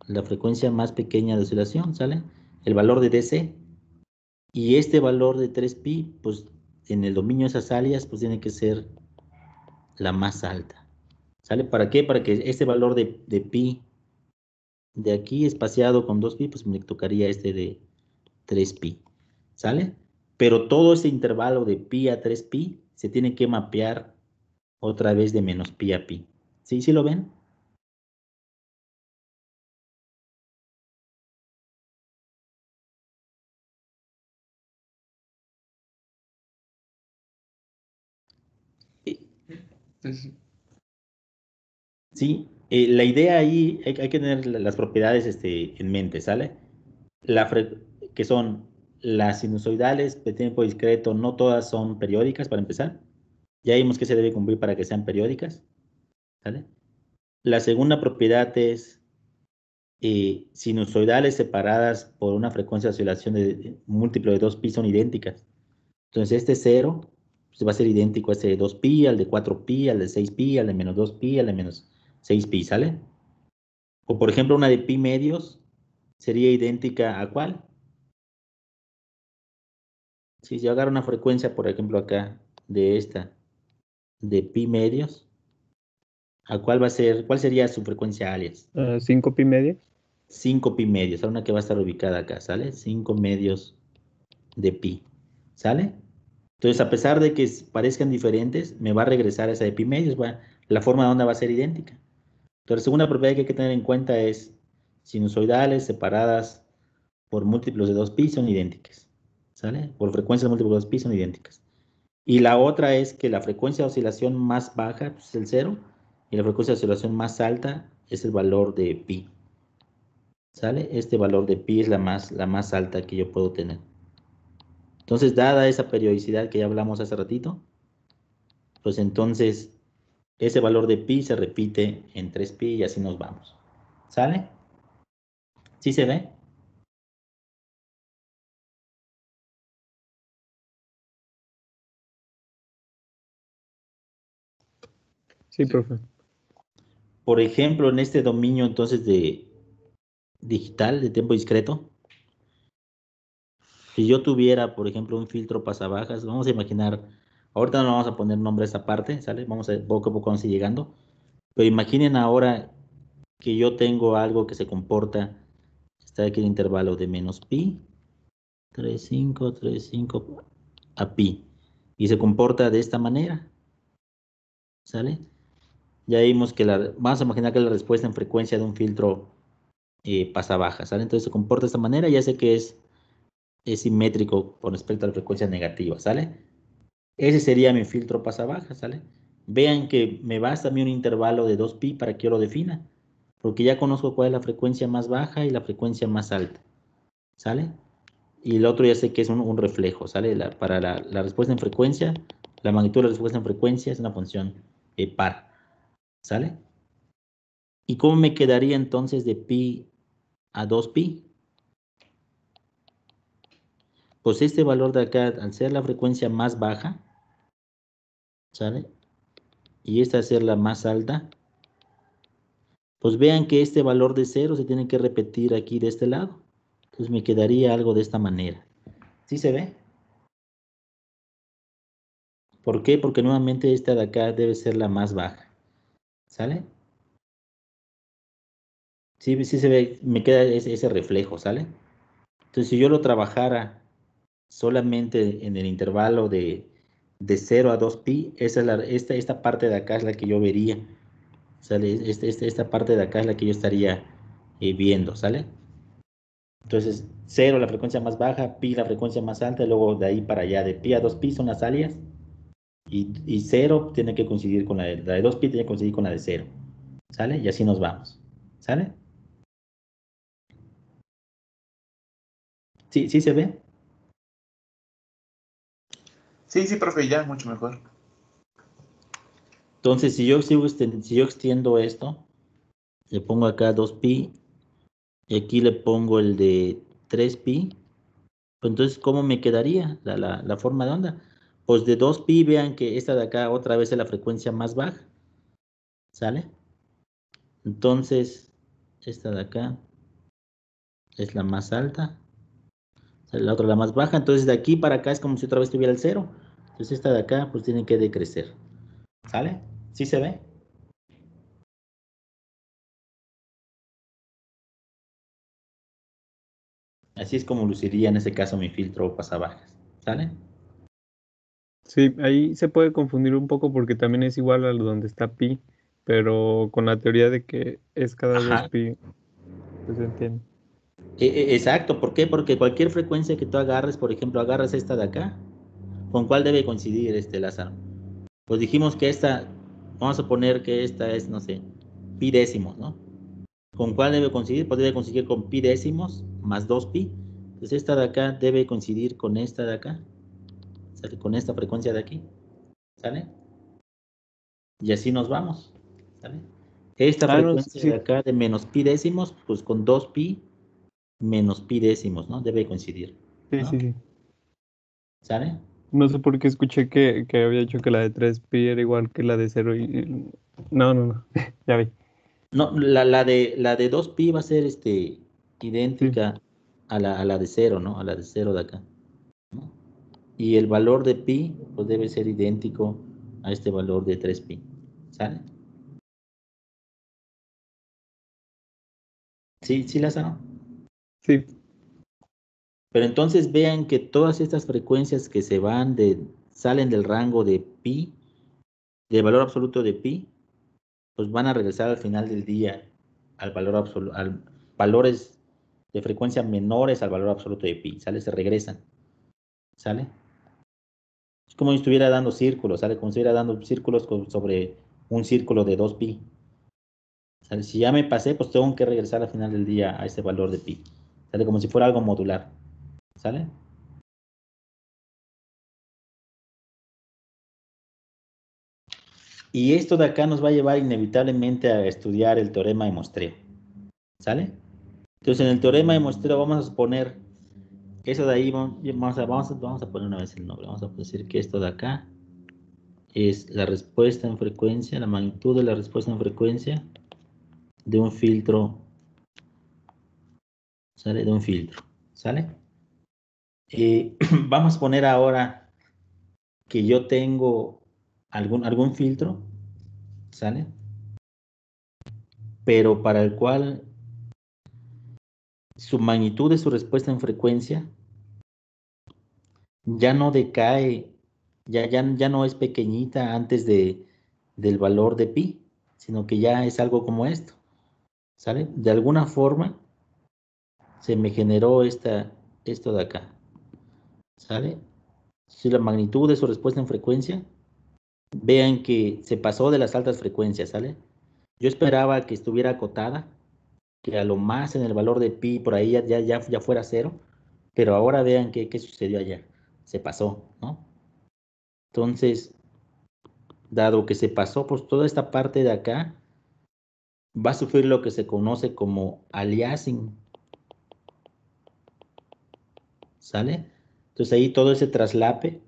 la frecuencia más pequeña de oscilación, ¿sale? El valor de DC. Y este valor de 3pi, pues en el dominio de esas alias, pues tiene que ser la más alta. ¿Sale? ¿Para qué? Para que este valor de pi de aquí espaciado con 2pi, pues me tocaría este de 3pi. ¿Sale? Pero todo ese intervalo de pi a 3pi se tiene que mapear otra vez de menos pi a pi. ¿Sí? ¿Sí lo ven? Sí. Sí, la idea ahí hay que tener las propiedades en mente, ¿sale? Que son las sinusoidales de tiempo discreto, no todas son periódicas para empezar. Ya vimos que se debe cumplir para que sean periódicas, ¿sale? La segunda propiedad es sinusoidales separadas por una frecuencia de oscilación de múltiplo de 2pi son idénticas. Entonces este 0 pues, va a ser idéntico a ese de 2pi, al de 4pi, al de 6pi, al de menos 2pi, al de menos 6pi, ¿sale? O por ejemplo, una de pi medios sería idéntica a ¿cuál? Si yo agarro una frecuencia, por ejemplo, acá, de esta, de pi medios, ¿a cuál va a ser, cuál sería su frecuencia alias? 5 pi medio. 5 pi medios, una que va a estar ubicada acá, ¿sale? 5 medios de pi, ¿sale? Entonces, a pesar de que parezcan diferentes, me va a regresar esa de pi medios, la forma de onda va a ser idéntica. Entonces, la segunda propiedad que hay que tener en cuenta es sinusoidales separadas por múltiplos de 2pi son idénticas, ¿sale? Por frecuencias múltiplos de 2pi son idénticas. Y la otra es que la frecuencia de oscilación más baja pues, es el 0 y la frecuencia de oscilación más alta es el valor de pi, ¿sale? Este valor de pi es la más alta que yo puedo tener. Entonces, dada esa periodicidad que ya hablamos hace ratito, pues entonces ese valor de pi se repite en 3pi y así nos vamos. ¿Sale? ¿Sí se ve? Sí, Sí. profe. Por ejemplo, en este dominio entonces de digital, de tiempo discreto, si yo tuviera, por ejemplo, un filtro pasabajas, vamos a imaginar, ahorita no vamos a poner nombre a esa parte, ¿sale? Vamos a ver poco a poco vamos a ir llegando, pero imaginen ahora que yo tengo algo que se comporta, está aquí en el intervalo de menos pi, 3,5 a pi, y se comporta de esta manera, ¿sale? Ya vimos que vamos a imaginar que es la respuesta en frecuencia de un filtro pasabajas, ¿sale? Entonces se comporta de esta manera, ya sé que es simétrico con respecto a la frecuencia negativa, ¿sale? Ese sería mi filtro pasabajas, ¿sale? Vean que me basta a mí un intervalo de 2pi para que yo lo defina, porque ya conozco cuál es la frecuencia más baja y la frecuencia más alta, ¿sale? Y el otro ya sé que es un reflejo, ¿sale? Para la respuesta en frecuencia, la magnitud de la respuesta en frecuencia es una función par, ¿sale? ¿Y cómo me quedaría entonces de pi a 2pi? Pues este valor de acá, al ser la frecuencia más baja, ¿sale? Y esta al ser la más alta, pues vean que este valor de 0 se tiene que repetir aquí de este lado. Entonces me quedaría algo de esta manera. ¿Sí se ve? ¿Por qué? Porque nuevamente esta de acá debe ser la más baja. ¿Sale? Sí, sí se ve, me queda ese reflejo, ¿sale? Entonces si yo lo trabajara solamente en el intervalo de 0 a 2pi, esta parte de acá es la que yo vería. ¿Sale? Esta parte de acá es la que yo estaría viendo, ¿sale? Entonces, 0 la frecuencia más baja, pi la frecuencia más alta, y luego de ahí para allá, de pi a 2pi son las alias, y 0 tiene que coincidir con la de 2pi, tiene que coincidir con la de 0, ¿sale? Y así nos vamos, ¿sale? ¿Sí, sí se ve? Sí, sí, profe, ya, mucho mejor. Entonces, si yo extiendo esto, le pongo acá 2pi, y aquí le pongo el de 3pi, pues entonces, ¿cómo me quedaría la forma de onda? Pues de 2pi, vean que esta de acá otra vez es la frecuencia más baja, ¿sale? Entonces, esta de acá es la más alta, la otra la más baja, entonces de aquí para acá es como si otra vez tuviera el 0. Entonces esta de acá pues tiene que decrecer, ¿sale? ¿Sí se ve? Así es como luciría en este caso mi filtro pasabajas, ¿sale? Sí, ahí se puede confundir un poco porque también es igual a lo donde está pi, pero con la teoría de que es cada dos Ajá, pi, pues se entiende. exacto, ¿por qué? Porque cualquier frecuencia que tú agarres, por ejemplo, agarras esta de acá, ¿con cuál debe coincidir este Lázaro? Pues dijimos que esta, vamos a poner que esta es, no sé, pi décimos, ¿no? ¿Con cuál debe coincidir? Pues debe coincidir con pi décimos más 2pi. Entonces esta de acá debe coincidir con esta de acá, ¿sale? Con esta frecuencia de aquí, ¿sale? Y así nos vamos, ¿sale? Esta Ah, no, frecuencia de sí, acá de menos pi décimos, pues con 2pi menos pi décimos, ¿no? Debe coincidir, sí, ¿no? sí, sí. ¿Sale? No sé por qué escuché que había dicho que la de 3 pi era igual que la de cero No, no, no, ya vi. No, la de 2pi va a ser Sí, idéntica a la de 0, ¿no? A la de 0 de acá, ¿no? Y el valor de pi pues debe ser idéntico a este valor de 3pi, ¿sale? Sí, sí, Lázaro. sí, Pero entonces vean que todas estas frecuencias que salen del rango de pi, del valor absoluto de pi, pues van a regresar al final del día al valor absoluto, al valores de frecuencia menores al valor absoluto de pi, ¿sale? Se regresan, ¿sale? Es como si estuviera dando círculos, ¿sale? Como si estuviera dando círculos sobre un círculo de 2pi. ¿Sale? Si ya me pasé, pues tengo que regresar al final del día a ese valor de pi. ¿Sale? Como si fuera algo modular. ¿Sale? Y esto de acá nos va a llevar inevitablemente a estudiar el teorema de muestreo. ¿Sale? Entonces, en el teorema de muestreo vamos a suponer, eso de ahí, vamos a poner una vez el nombre. Vamos a decir que esto de acá es la respuesta en frecuencia, la magnitud de la respuesta en frecuencia de un filtro. ¿Sale? De un filtro. ¿Sale? Vamos a poner ahora que yo tengo algún filtro, ¿sale? Pero para el cual su magnitud de su respuesta en frecuencia ya no decae, ya no es pequeñita antes del valor de pi, sino que ya es algo como esto, ¿sale? De alguna forma se me generó esto de acá, ¿sale? Si la magnitud de su respuesta en frecuencia, vean que se pasó de las altas frecuencias, ¿sale? Yo esperaba que estuviera acotada, que a lo más en el valor de pi por ahí ya fuera cero, pero ahora vean qué sucedió allá. Se pasó, ¿no? Entonces, dado que se pasó, pues toda esta parte de acá va a sufrir lo que se conoce como aliasing. ¿Sale? Entonces ahí todo ese traslape,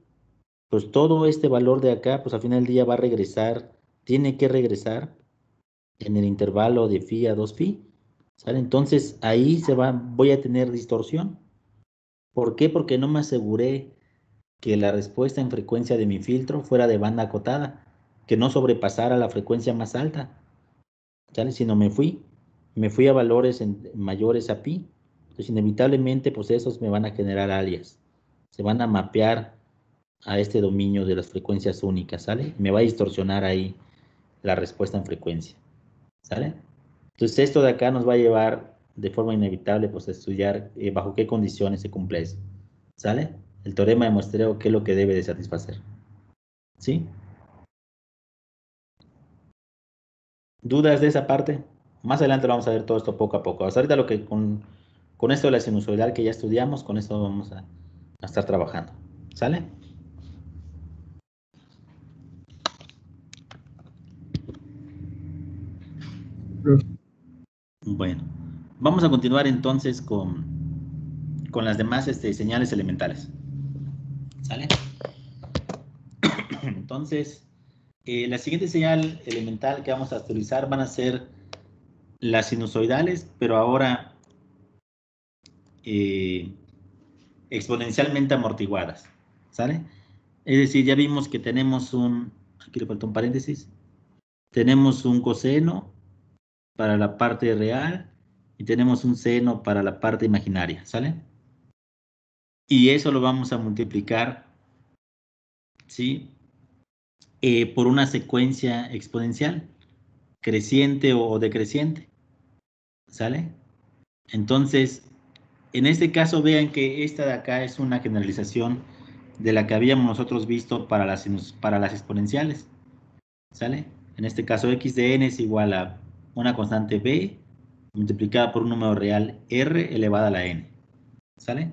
pues todo este valor de acá, pues al final del día va a regresar, tiene que regresar en el intervalo de phi a 2pi. ¿Sale? Entonces ahí voy a tener distorsión. ¿Por qué? Porque no me aseguré que la respuesta en frecuencia de mi filtro fuera de banda acotada, que no sobrepasara la frecuencia más alta, ¿sale? Sino me fui a valores mayores a pi. Entonces inevitablemente pues esos me van a generar alias, se van a mapear a este dominio de las frecuencias únicas, ¿sale? Me va a distorsionar ahí la respuesta en frecuencia, ¿sale? Entonces esto de acá nos va a llevar de forma inevitable pues a estudiar bajo qué condiciones se cumple eso, ¿sale? El teorema de muestreo, qué es lo que debe de satisfacer, ¿sí? ¿Dudas de esa parte? Más adelante vamos a ver todo esto poco a poco. Hasta ahorita lo que con esto de la sinusoidal que ya estudiamos, con esto vamos a estar trabajando, ¿sale? Bueno, vamos a continuar entonces con las demás señales elementales, ¿sale? Entonces, la siguiente señal elemental que vamos a utilizar van a ser las sinusoidales, pero ahora exponencialmente amortiguadas, ¿sale? Es decir, ya vimos que tenemos aquí le faltó un paréntesis, tenemos un coseno para la parte real y tenemos un seno para la parte imaginaria, ¿sale? Y eso lo vamos a multiplicar, ¿sí? Por una secuencia exponencial, creciente o decreciente, ¿sale? Entonces, en este caso vean que esta de acá es una generalización de la que habíamos nosotros visto para las exponenciales, ¿sale? En este caso x de n es igual a una constante b multiplicada por un número real r elevada a la n, ¿sale?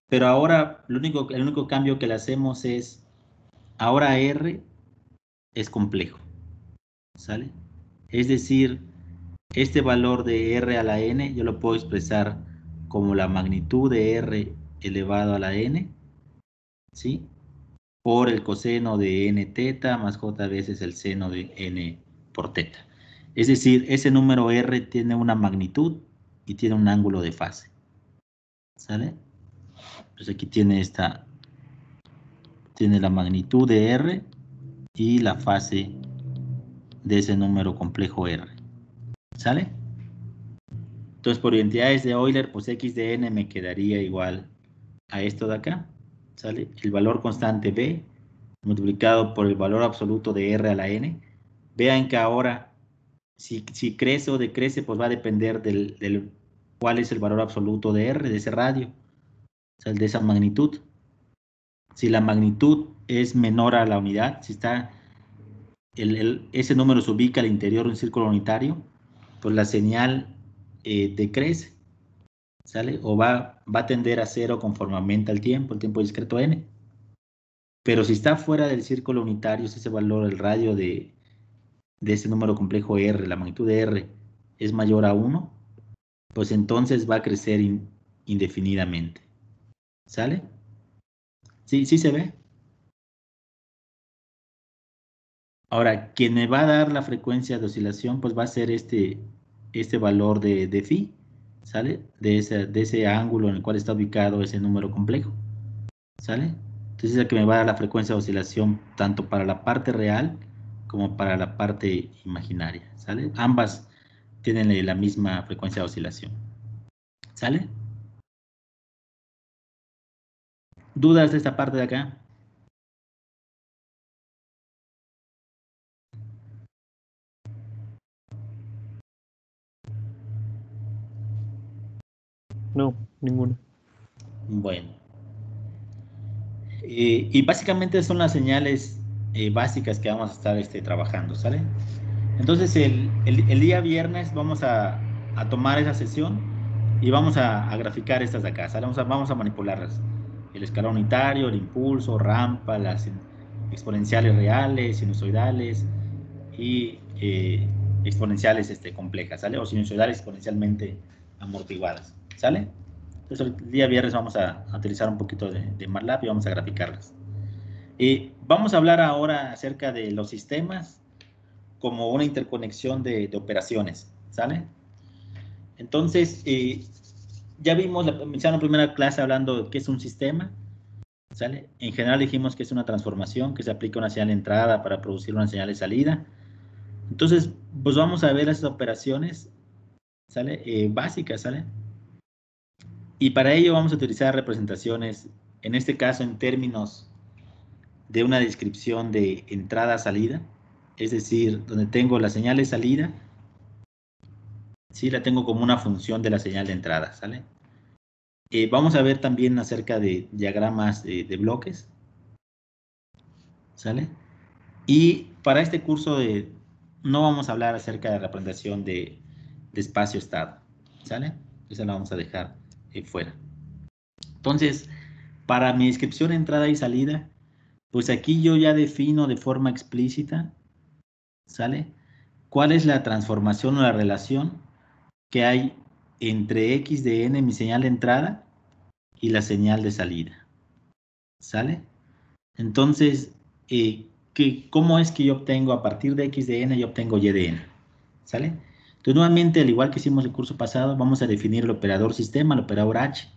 Pero ahora el único cambio que le hacemos es, ahora r es complejo, ¿sale? Es decir, este valor de r a la n yo lo puedo expresar como la magnitud de r elevado a la n, ¿sí? Por el coseno de n teta más j veces el seno de n por teta. Es decir, ese número r tiene una magnitud y tiene un ángulo de fase, ¿sale? Pues aquí tiene la magnitud de r y la fase de ese número complejo r, ¿sale? Entonces, por identidades de Euler, pues x de n me quedaría igual a esto de acá, ¿sale? El valor constante b multiplicado por el valor absoluto de r a la n. Vean que ahora, si crece o decrece, pues va a depender del cuál es el valor absoluto de r, de ese radio, o sea, de esa magnitud. Si la magnitud es menor a la unidad, si está ese número se ubica al interior de un círculo unitario, pues la señal decrece, ¿sale? O va a tender a cero conforme aumenta el tiempo discreto n. Pero si está fuera del círculo unitario, si ese valor, el radio de ese número complejo r, la magnitud de r, es mayor a 1, pues entonces va a crecer indefinidamente, ¿sale? ¿Sí se ve? Ahora, quien me va a dar la frecuencia de oscilación, pues va a ser este valor de phi, ¿sale? De ese ángulo en el cual está ubicado ese número complejo, ¿sale? Entonces es el que me va a dar la frecuencia de oscilación tanto para la parte real como para la parte imaginaria, ¿sale? Ambas tienen la misma frecuencia de oscilación, ¿sale? ¿Dudas de esta parte de acá? No, ninguna. Bueno. Y básicamente son las señales básicas que vamos a estar trabajando, ¿sale? Entonces el día viernes vamos a tomar esa sesión y vamos a graficar estas de acá, ¿sale? Vamos a manipularlas. El escalón unitario, el impulso, rampa, las exponenciales reales, sinusoidales y exponenciales complejas, ¿sale? O sinusoidales exponencialmente amortiguadas, ¿sale? Entonces, el día viernes vamos a utilizar un poquito de MATLAB y vamos a graficarlas. Vamos a hablar ahora acerca de los sistemas como una interconexión de operaciones, ¿sale? Entonces, ya vimos, iniciamos la primera clase hablando de qué es un sistema, ¿sale? En general dijimos que es una transformación, que se aplica una señal de entrada para producir una señal de salida. Entonces, pues vamos a ver esas operaciones, ¿sale? Básicas, ¿sale? Y para ello vamos a utilizar representaciones, en este caso en términos de una descripción de entrada-salida, es decir, donde tengo la señal de salida, sí, la tengo como una función de la señal de entrada, ¿sale? Vamos a ver también acerca de diagramas de bloques, ¿sale? Y para este curso no vamos a hablar acerca de representación de espacio-estado, ¿sale? Esa la vamos a dejar fuera. Entonces, para mi descripción de entrada y salida, pues aquí yo ya defino de forma explícita, ¿sale? ¿Cuál es la transformación o la relación que hay entre x de n, mi señal de entrada, y la señal de salida? ¿Sale? Entonces, ¿cómo es que yo obtengo a partir de x de n, yo obtengo y de n? ¿Sale? Entonces, nuevamente, al igual que hicimos el curso pasado, vamos a definir el operador sistema, el operador h,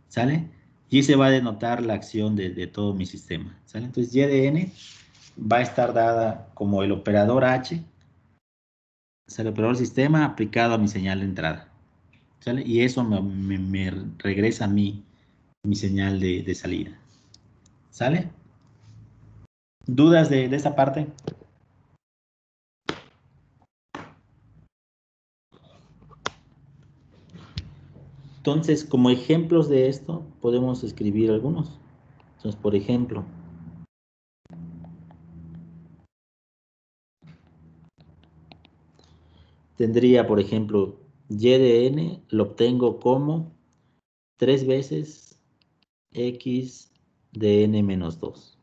¿sale? Y ese va a denotar la acción de todo mi sistema, ¿sale? Entonces, y de n va a estar dada como el operador h, ¿sale? El operador sistema aplicado a mi señal de entrada, ¿sale? Y eso me regresa a mí mi señal de salida, ¿sale? ¿Dudas de esta parte? Entonces, como ejemplos de esto, podemos escribir algunos. Entonces, por ejemplo, tendría, por ejemplo, y de n lo obtengo como 3 veces x de n menos 2.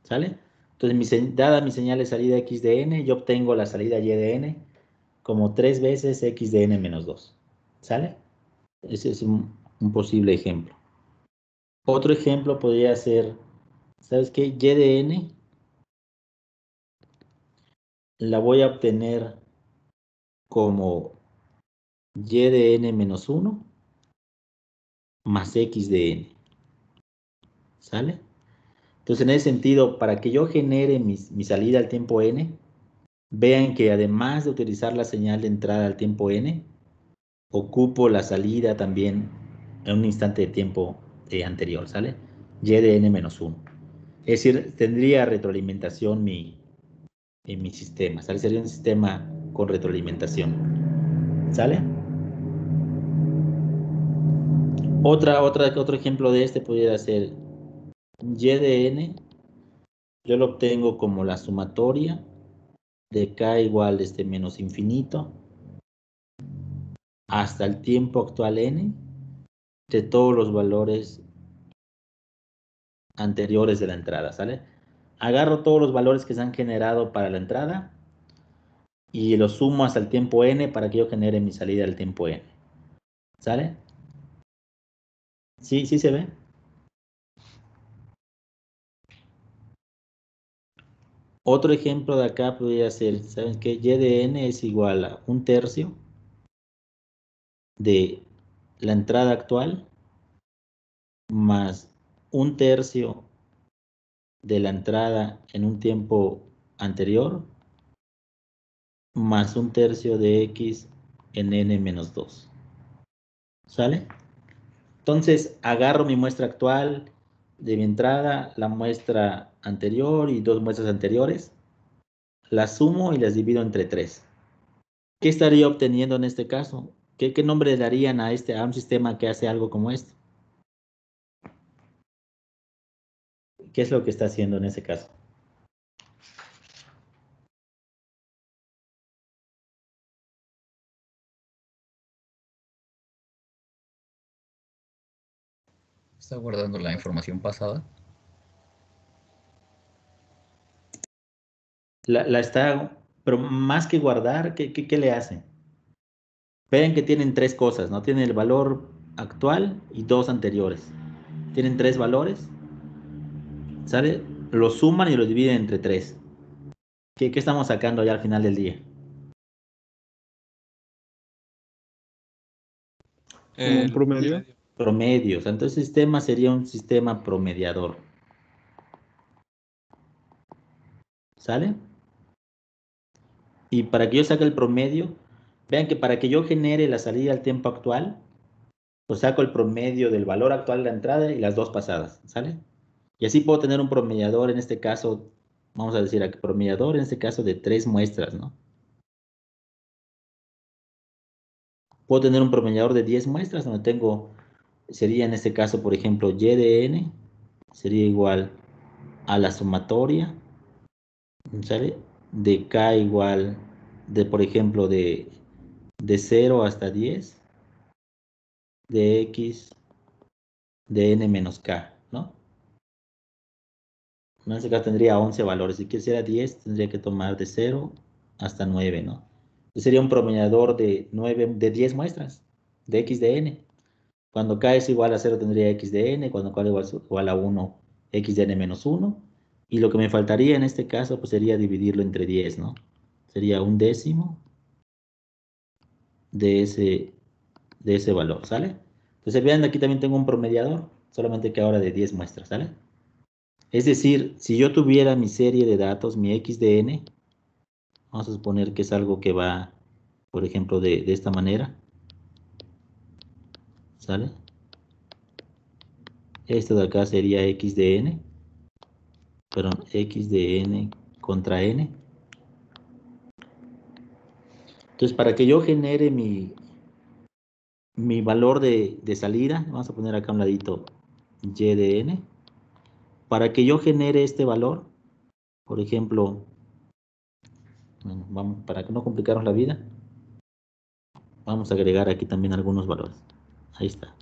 ¿Sale? Entonces, dada mi señal de salida x de n, yo obtengo la salida y de n como 3 veces x de n menos 2. ¿Sale? Ese es un posible ejemplo. Otro ejemplo podría ser, ¿sabes qué? Y de n la voy a obtener como y de n menos 1 más x de n. ¿Sale? Entonces, en ese sentido, para que yo genere mi salida al tiempo n, vean que además de utilizar la señal de entrada al tiempo n, ocupo la salida también en un instante de tiempo anterior, ¿sale? Y de n menos 1. Es decir, tendría retroalimentación en mi sistema, ¿sale? Sería un sistema con retroalimentación, ¿sale? Otro ejemplo de este pudiera ser y de n, yo lo obtengo como la sumatoria de k igual menos infinito hasta el tiempo actual n de todos los valores anteriores de la entrada, ¿sale? Agarro todos los valores que se han generado para la entrada y los sumo hasta el tiempo n para que yo genere mi salida al tiempo n, ¿sale? ¿Sí se ve? Otro ejemplo de acá podría ser, ¿saben qué? Y de n es igual a 1/3 de la entrada actual más 1/3 de la entrada en un tiempo anterior más 1/3 de x en n menos 2. ¿Sale? Entonces, agarro mi muestra actual de mi entrada, la muestra anterior y dos muestras anteriores, las sumo y las divido entre 3. ¿Qué estaría obteniendo en este caso? ¿Qué nombre le darían a un sistema que hace algo como esto? ¿Qué es lo que está haciendo en ese caso? Está guardando la información pasada. La está Pero más que guardar, ¿qué le hace? Ven que tienen tres cosas, ¿no? Tienen el valor actual y dos anteriores. Tienen tres valores, ¿sale? Los suman y los dividen entre tres. ¿Qué estamos sacando ya al final del día? ¿Un promedio? Promedios. Entonces el sistema sería un sistema promediador. ¿Sale? Y para que yo saque el promedio, vean que para que yo genere la salida al tiempo actual, pues saco el promedio del valor actual de la entrada y las dos pasadas, ¿sale? Y así puedo tener un promediador, en este caso, vamos a decir aquí, promediador en este caso de 3 muestras, ¿no? Puedo tener un promediador de 10 muestras donde tengo, sería en este caso, por ejemplo, y de n sería igual a la sumatoria, ¿sale? De k igual, de por ejemplo, de 0 hasta 10, de x de n menos k, ¿no? En este caso tendría 11 valores. Si quisiera 10, tendría que tomar de 0 hasta 9, ¿no? Entonces sería un promediador de 10 muestras, de x de n. Cuando k es igual a 0 tendría x de n, cuando k es igual a 1, x de n menos 1. Y lo que me faltaría en este caso pues sería dividirlo entre 10, ¿no? Sería un décimo de ese valor, ¿sale? Entonces vean, aquí también tengo un promediador, solamente que ahora de 10 muestras, ¿sale? Es decir, si yo tuviera mi serie de datos, mi x de n, vamos a suponer que es algo que va, por ejemplo, de esta manera, ¿sale? Esto de acá sería x de n, perdón, x de n contra n. Entonces, para que yo genere mi valor de salida, vamos a poner acá a un ladito y de n. Para que yo genere este valor, por ejemplo, bueno, vamos, para que no complicarnos la vida, vamos a agregar aquí también algunos valores. Ahí está.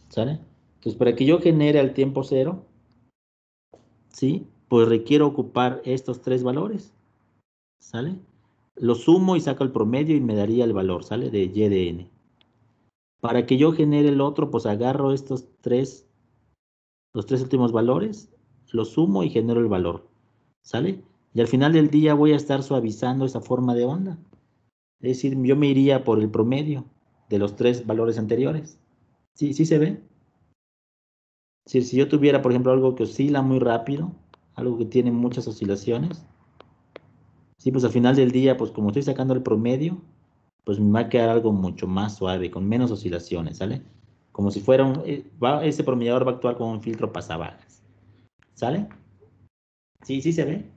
¿Sale? Entonces, para que yo genere al tiempo cero, ¿sí? Pues requiero ocupar estos tres valores. ¿Sale? Lo sumo y saco el promedio y me daría el valor, ¿sale? De y de n. Para que yo genere el otro, pues agarro estos tres, los tres últimos valores, los sumo y genero el valor, ¿sale? Y al final del día voy a estar suavizando esa forma de onda. Es decir, yo me iría por el promedio de los tres valores anteriores. ¿Sí, sí se ve? Es decir, si yo tuviera, por ejemplo, algo que oscila muy rápido, algo que tiene muchas oscilaciones, sí, pues al final del día, pues como estoy sacando el promedio, pues me va a quedar algo mucho más suave, con menos oscilaciones, ¿sale? Como si fuera ese promediador va a actuar como un filtro pasabajas, ¿sale? Sí, sí se ve.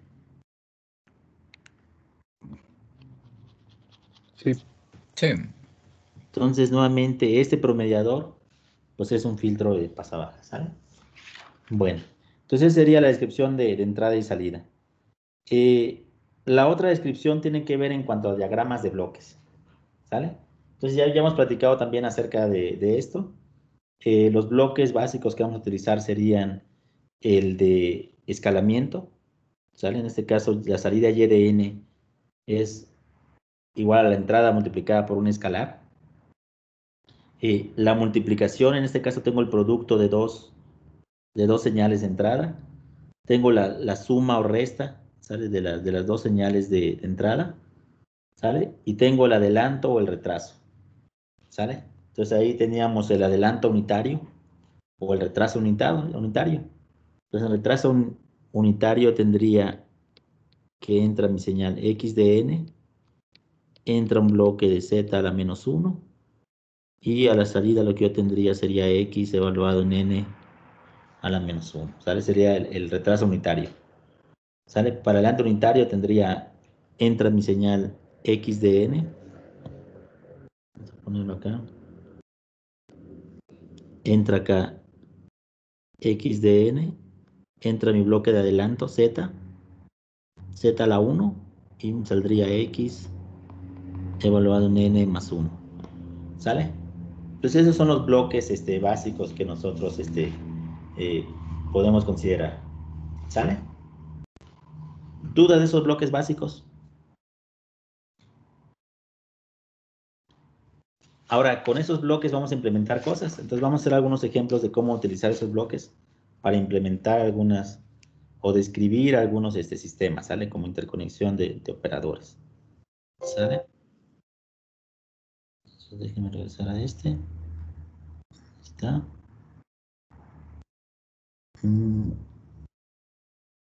Sí. Sí. Entonces, nuevamente, este promediador, pues es un filtro de pasabajas, ¿sale? Bueno, entonces sería la descripción de entrada y salida. La otra descripción tiene que ver en cuanto a diagramas de bloques, ¿sale? Entonces ya hemos platicado también acerca de esto. Los bloques básicos que vamos a utilizar serían el de escalamiento, ¿sale? En este caso, la salida y de n es igual a la entrada multiplicada por un escalar. La multiplicación, en este caso tengo el producto de dos señales de entrada. Tengo la suma o resta, ¿sale? De las dos señales de entrada, ¿sale? Y tengo el adelanto o el retraso, ¿sale? Entonces ahí teníamos el adelanto unitario o el retraso unitario. Entonces el retraso unitario tendría que entra mi señal x de n, entra un bloque de z a la menos 1, y a la salida lo que yo tendría sería x evaluado en n a la menos 1, ¿sale? Sería el retraso unitario, ¿sale? Para el adelanto unitario tendría, entra mi señal x de n, vamos a ponerlo acá, entra acá x de n, entra mi bloque de adelanto z a la 1, y saldría x evaluado en n más 1, ¿sale? Entonces esos son los bloques básicos que nosotros eh, podemos considerar, ¿sale? ¿Dudas de esos bloques básicos? Ahora, con esos bloques vamos a implementar cosas. Entonces, vamos a hacer algunos ejemplos de cómo utilizar esos bloques para implementar algunas o describir algunos sistemas, ¿sale? Como interconexión de operadores, ¿sale? Entonces, déjenme regresar a este. Ahí está.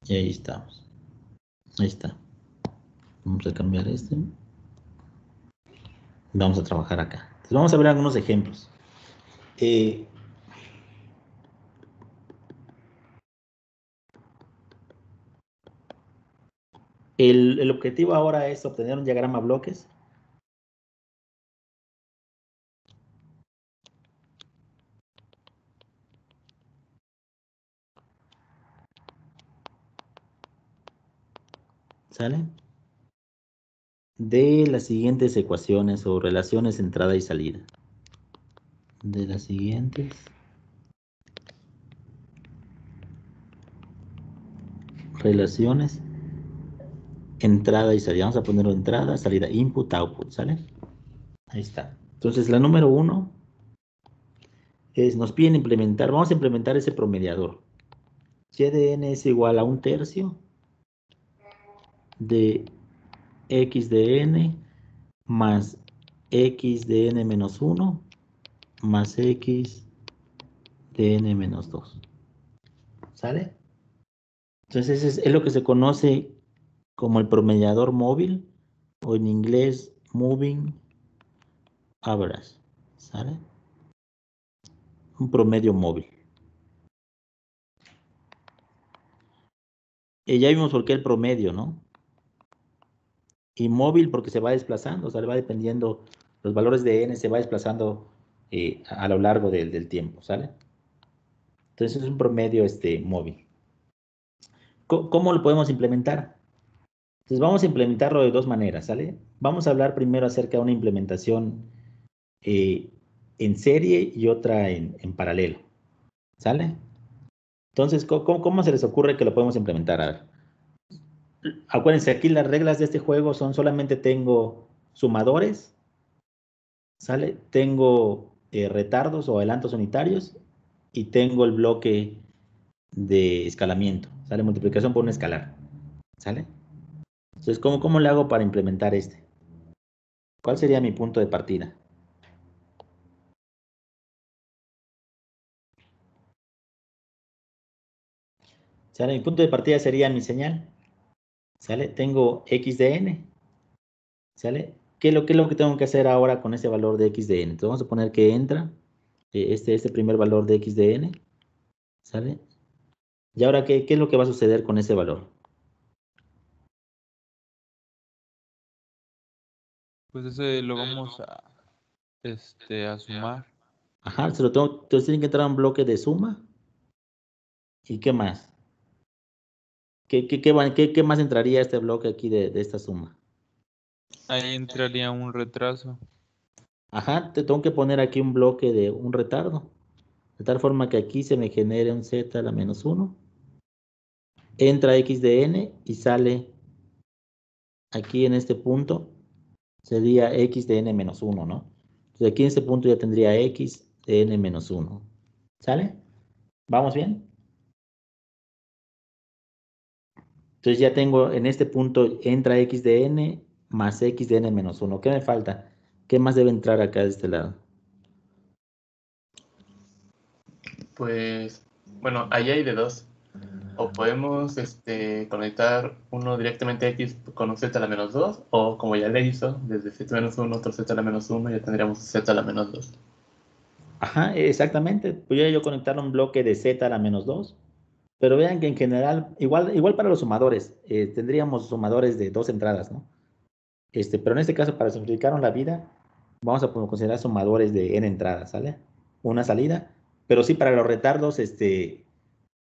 Y ahí estamos. Ahí está. Vamos a cambiar este. Vamos a trabajar acá. Entonces, vamos a ver algunos ejemplos. El objetivo ahora es obtener un diagrama bloques. ¿Sale? De las siguientes ecuaciones o relaciones entrada y salida. De las siguientes relaciones entrada y salida. Vamos a ponerlo entrada, salida, input, output, ¿sale? Ahí está. Entonces, la número 1 es, nos piden implementar, vamos a implementar ese promediador. Y de n es igual a 1/3 de x de n más x de n menos 1 más x de n menos 2. ¿Sale? Entonces, es lo que se conoce como el promediador móvil, o en inglés, moving average, ¿sale? Un promedio móvil. Y ya vimos por qué el promedio, ¿no? Y móvil porque se va desplazando, o sea, va dependiendo, los valores de n se va desplazando a lo largo del tiempo, ¿sale? Entonces es un promedio móvil. ¿Cómo lo podemos implementar? Entonces vamos a implementarlo de dos maneras, ¿sale? Vamos a hablar primero acerca de una implementación en serie y otra en paralelo, ¿sale? Entonces, ¿cómo se les ocurre que lo podemos implementar? A ver. Acuérdense, aquí las reglas de este juego son solamente tengo sumadores, ¿sale? Tengo retardos o adelantos unitarios y tengo el bloque de escalamiento, ¿sale? Multiplicación por un escalar, ¿sale? Entonces, ¿cómo le hago para implementar este? ¿Cuál sería mi punto de partida? ¿Sale? Mi punto de partida sería mi señal, ¿sale? Tengo x de n, ¿sale? ¿Qué es lo que tengo que hacer ahora con ese valor de x de n? Entonces vamos a poner que entra este primer valor de x de n, ¿sale? Y ahora, ¿qué es lo que va a suceder con ese valor? Pues ese lo vamos a sumar. Ajá, entonces tiene que entrar un bloque de suma. ¿Y qué más? ¿Qué más entraría a este bloque aquí de esta suma? Ahí entraría un retraso. Ajá, te tengo que poner aquí un bloque de un retardo. De tal forma que aquí se me genere un z a la menos 1. Entra x de n y sale aquí en este punto. Sería x de n menos 1, ¿no? Entonces aquí en este punto ya tendría x de n menos 1. ¿Sale? ¿Vamos bien? Entonces ya tengo en este punto, entra x de n más x de n menos 1. ¿Qué me falta? ¿Qué más debe entrar acá de este lado? Pues, bueno, ahí hay de dos. O podemos conectar uno directamente a X con un Z a la menos 2, o como ya le hizo, desde Z menos 1, otro Z a la menos 1, ya tendríamos Z a la menos 2. Ajá, exactamente. Podría yo conectar un bloque de z a la menos 2. Pero vean que en general, igual para los sumadores, tendríamos sumadores de 2 entradas, ¿no? Pero en este caso, para simplificar la vida, vamos a considerar sumadores de n entradas, ¿sale? Una salida. Pero sí, para los retardos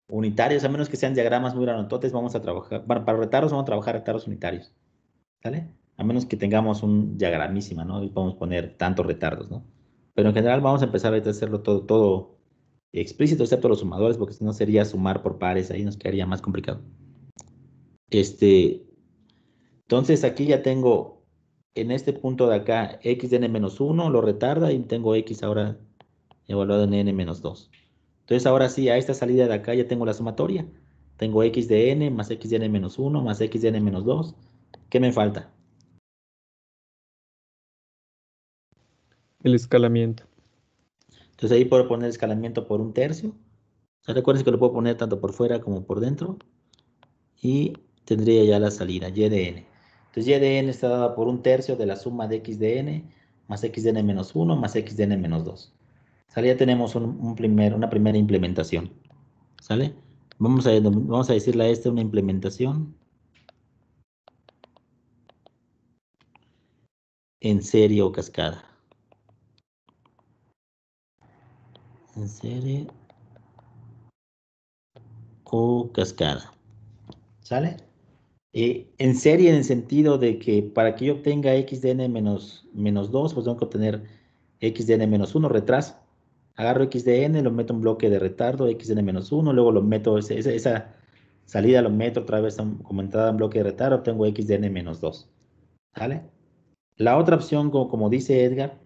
unitarios, a menos que sean diagramas muy grandotes, vamos a trabajar, bueno, para retardos vamos a trabajar retardos unitarios, ¿sale? A menos que tengamos un diagramísima, ¿no? Y podemos poner tantos retardos, ¿no? Pero en general vamos a empezar ahorita a hacerlo todo explícito, excepto los sumadores, porque si no sería sumar por pares, ahí nos quedaría más complicado. Entonces aquí ya tengo en este punto de acá, x de n menos 1 lo retarda y tengo x ahora evaluado en n menos 2. Entonces ahora sí, a esta salida de acá ya tengo la sumatoria. Tengo x de n más x de n menos 1 más x de n menos 2. ¿Qué me falta? El escalamiento. Entonces ahí puedo poner escalamiento por 1/3. O sea, recuerden que lo puedo poner tanto por fuera como por dentro. Y tendría ya la salida, y de n. Entonces y de n está dada por 1/3 de la suma de x de n más x de n menos 1 más x de n menos 2. ¿Sale? Ya tenemos una primera implementación. ¿Sale? Vamos a decirle a esta una implementación en serie o cascada. En serie o cascada. ¿Sale? En serie en el sentido de que para que yo obtenga x de n menos 2, pues tengo que obtener x de n menos 1, retraso. Agarro x de n, lo meto en un bloque de retardo, x de n menos 1, luego lo meto, esa salida lo meto otra vez como entrada en bloque de retardo, obtengo x de n menos 2. ¿Sale? La otra opción, como dice Edgar,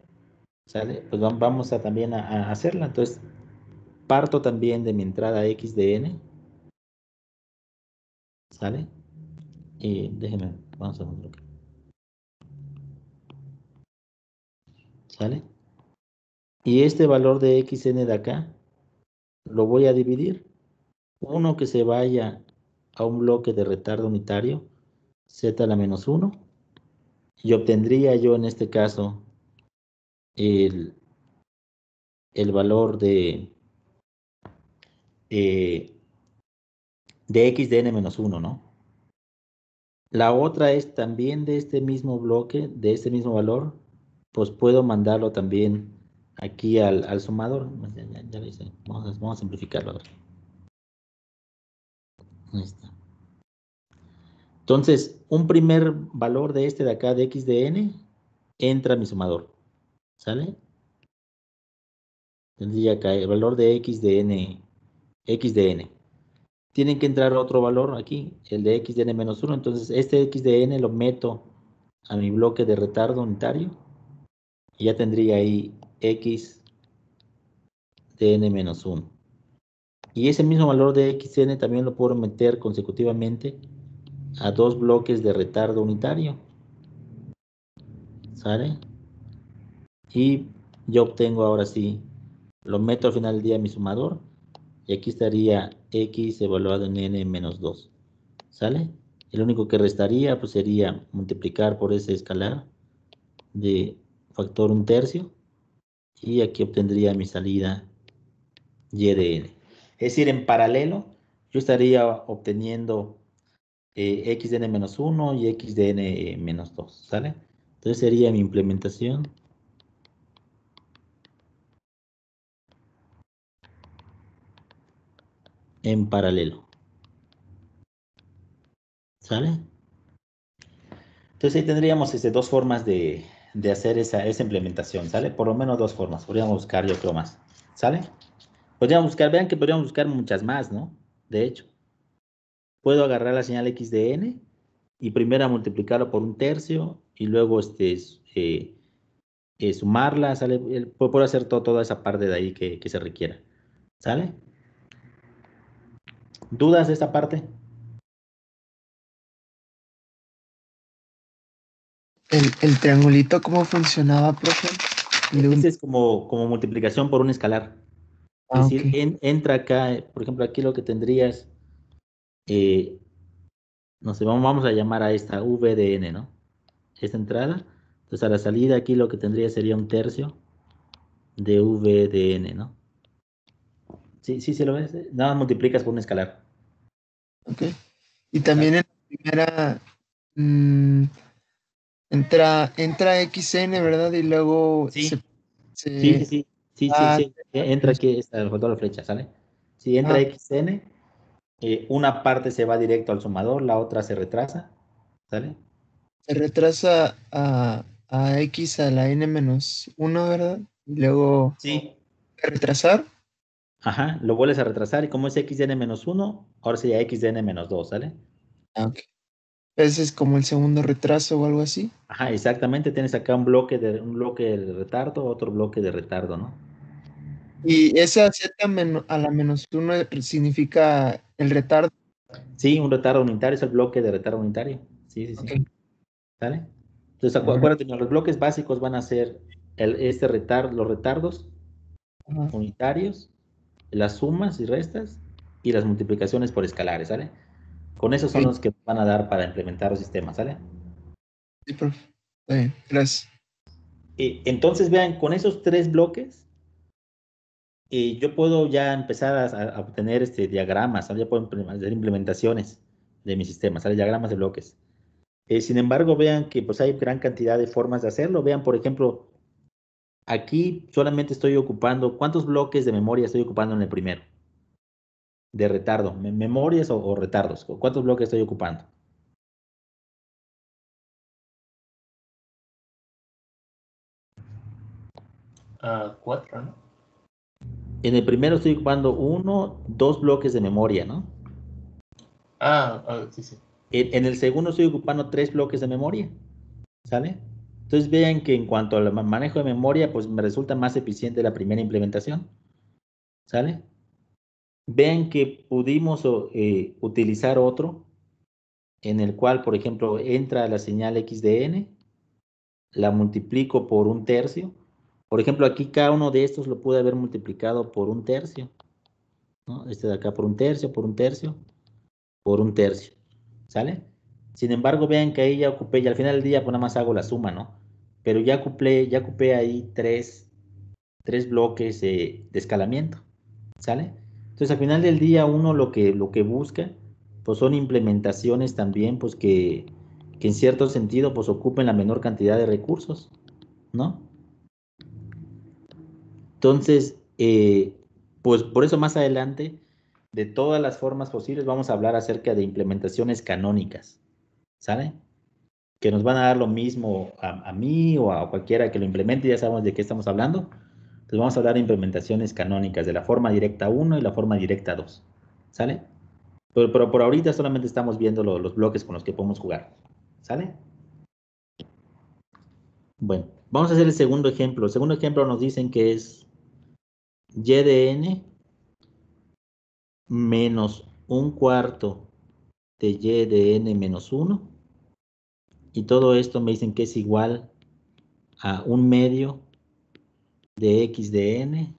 ¿sale? Pues vamos a también a hacerla. Entonces, parto también de mi entrada x de n. ¿Sale? Y déjenme, vamos a ver un bloque. ¿Sale? Y este valor de xn de acá lo voy a dividir. Uno que se vaya a un bloque de retardo unitario, z a la menos 1, y obtendría yo en este caso el valor de x de n menos 1, ¿no? La otra es también de este mismo bloque, de este mismo valor, pues puedo mandarlo también aquí al sumador. Ya lo hice. Vamos a simplificarlo. A ver. Ahí está. Entonces, un primer valor de este de acá, de x de n, entra a mi sumador. ¿Sale? Tendría acá el valor de x de n, x de n. Tienen que entrar otro valor aquí, el de x de n menos 1. Entonces, este x de n lo meto a mi bloque de retardo unitario. Y ya tendría ahí x de n menos 1. Y ese mismo valor de xn también lo puedo meter consecutivamente a dos bloques de retardo unitario. ¿Sale? Y yo obtengo ahora sí, lo meto al final del día en mi sumador. Y aquí estaría x evaluado en n menos 2. ¿Sale? El único que restaría pues sería multiplicar por ese escalar de factor 1/3. Y aquí obtendría mi salida y de n. Es decir, en paralelo, yo estaría obteniendo x de n menos 1 y x de n menos 2, ¿sale? Entonces sería mi implementación en paralelo, ¿sale? Entonces ahí tendríamos dos formas de hacer esa implementación, ¿sale? Por lo menos dos formas, podríamos buscar yo creo más, ¿sale? Podríamos buscar, vean que podríamos buscar muchas más, ¿no? De hecho, puedo agarrar la señal x de n y primero multiplicarlo por 1/3 y luego sumarla, ¿sale? Puedo hacer toda esa parte de ahí que se requiera, ¿sale? ¿Dudas de esta parte? El triangulito, ¿cómo funcionaba, profe? Ese es como multiplicación por un escalar. Es Ah, decir, ok. entra acá, por ejemplo, aquí lo que tendrías, no sé, vamos a llamar a esta v de n, ¿no? Esta entrada. Entonces a la salida aquí lo que tendría sería 1/3 de v de n, ¿no? Sí, sí, ¿sí lo ves? Nada más multiplicas por un escalar. Ok. Y también en la primera mm, entra XN, ¿verdad? Y luego Sí, se sí, sí, sí, sí, sí, ah, sí. Entra aquí, faltó la flecha, ¿sale? Si entra ah, xn, una parte se va directo al sumador, la otra se retrasa, ¿sale? se retrasa a X a la N menos 1, ¿verdad? Y luego Sí. retrasar. Ajá, lo vuelves a retrasar y como es x de n menos 1, ahora sería x de n menos 2, ¿sale? Ah, ok. Ese es como el segundo retraso o algo así. Ajá, exactamente, tienes acá un bloque de retardo, otro bloque de retardo, ¿no? Y esa z a la menos 1 significa el retardo. Sí, un retardo unitario es el bloque de retardo unitario. Sí, sí, sí. Ok. ¿Sale? Entonces, acuérdate, ¿no? Los bloques básicos van a ser los retardos Ajá. unitarios, las sumas y restas y las multiplicaciones por escalares, ¿sale? Con esos son Ok. los que van a dar para implementar los sistemas, ¿sale? Sí, profe. Está bien, gracias. Entonces, vean, con esos tres bloques, yo puedo ya empezar a obtener diagramas, ¿sale? Ya puedo hacer implementaciones de mi sistema, ¿sale? Diagramas de bloques. Sin embargo, vean que pues hay gran cantidad de formas de hacerlo. Vean, por ejemplo, aquí solamente estoy ocupando, ¿cuántos bloques de memoria estoy ocupando en el primero? De retardo, memorias o retardos. ¿Cuántos bloques estoy ocupando? Ah, 4, ¿no? En el primero estoy ocupando 1, 2 bloques de memoria, ¿no? Sí, sí. En el segundo estoy ocupando 3 bloques de memoria, ¿sale? Entonces vean que en cuanto al manejo de memoria, pues me resulta más eficiente la primera implementación, ¿sale? Vean que pudimos utilizar otro en el cual, por ejemplo, entra la señal x de n, la multiplico por 1/3. Por ejemplo, aquí cada uno de estos lo pude haber multiplicado por 1/3, ¿no? Este de acá por 1/3, por 1/3, por 1/3, ¿sale? Sin embargo, vean que ahí ya ocupé, y al final del día pues nada más hago la suma, ¿no? Pero ya ocupé ahí tres bloques de escalamiento, ¿sale? Entonces, al final del día, uno lo que busca, pues son implementaciones también, pues que en cierto sentido, pues ocupen la menor cantidad de recursos, ¿no? Entonces, pues por eso más adelante, de todas las formas posibles, vamos a hablar acerca de implementaciones canónicas, ¿sale? Que nos van a dar lo mismo a mí o a cualquiera que lo implemente, ya sabemos de qué estamos hablando. Entonces vamos a hablar de implementaciones canónicas, de la forma directa 1 y la forma directa 2, ¿sale? Pero por ahorita solamente estamos viendo los bloques con los que podemos jugar, ¿sale? Bueno, vamos a hacer el segundo ejemplo. El segundo ejemplo nos dicen que es y de n menos 1/4 de y de n menos 1. Y todo esto me dicen que es igual a 1/2 de x de n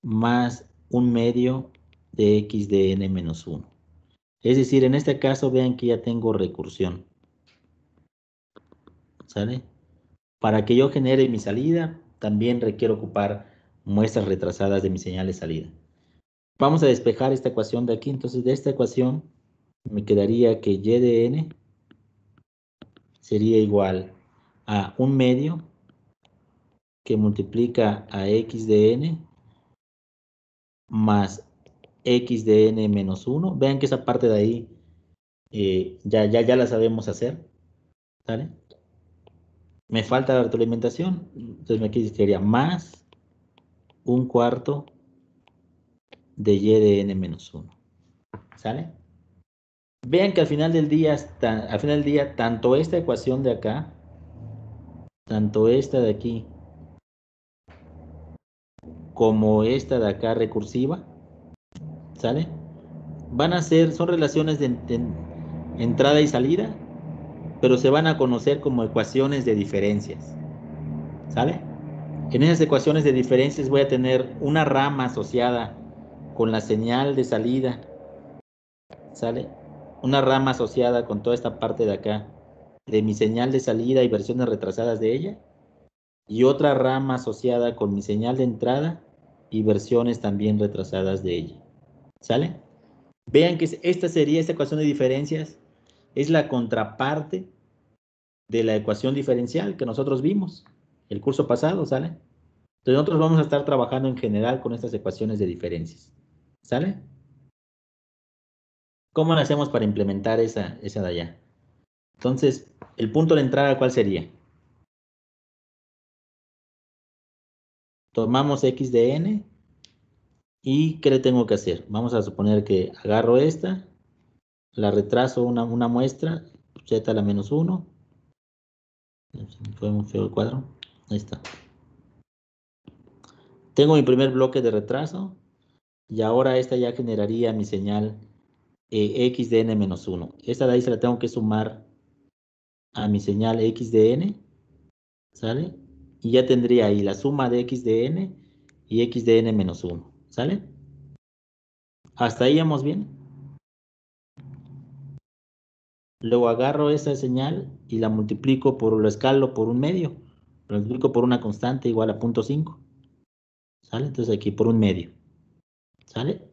más 1/2 de x de n menos 1. Es decir, en este caso vean que ya tengo recursión, ¿sale? Para que yo genere mi salida, también requiero ocupar muestras retrasadas de mi señal de salida. Vamos a despejar esta ecuación de aquí. Entonces, de esta ecuación me quedaría que y de n sería igual a 1/2 que multiplica a x de n más x de n menos 1. Vean que esa parte de ahí ya la sabemos hacer, ¿sale? Me falta la retroalimentación, entonces me quedaría más 1/4 de y de n menos 1, ¿sale? Vean que al final del día, tanto esta ecuación de acá, tanto esta de aquí, como esta de acá recursiva, ¿sale? Son relaciones de entrada y salida, pero se van a conocer como ecuaciones de diferencias, ¿sale? En esas ecuaciones de diferencias voy a tener una rama asociada con la señal de salida, ¿sale? Una rama asociada con toda esta parte de acá, de mi señal de salida y versiones retrasadas de ella, y otra rama asociada con mi señal de entrada y versiones también retrasadas de ella, ¿sale? Vean que esta ecuación de diferencias es la contraparte de la ecuación diferencial que nosotros vimos el curso pasado, ¿sale? Entonces nosotros vamos a estar trabajando en general con estas ecuaciones de diferencias, ¿sale? ¿Cómo lo hacemos para implementar esa de allá? Entonces, el punto de entrada, ¿cuál sería? Tomamos x de n y ¿qué le tengo que hacer? Vamos a suponer que agarro esta la retraso una muestra, z a la menos 1. Fue muy feo el cuadro. Ahí está. Tengo mi primer bloque de retraso y ahora esta ya generaría mi señal x de n menos 1. Esta de ahí se la tengo que sumar a mi señal x de n, ¿sale? Y ya tendría ahí la suma de x de n y x de n menos 1, ¿sale? ¿Hasta ahí vamos bien? Luego agarro esa señal y la multiplico lo escalo por un medio. Lo multiplico por una constante igual a 0.5. ¿Sale? Entonces aquí por un medio. ¿Sale?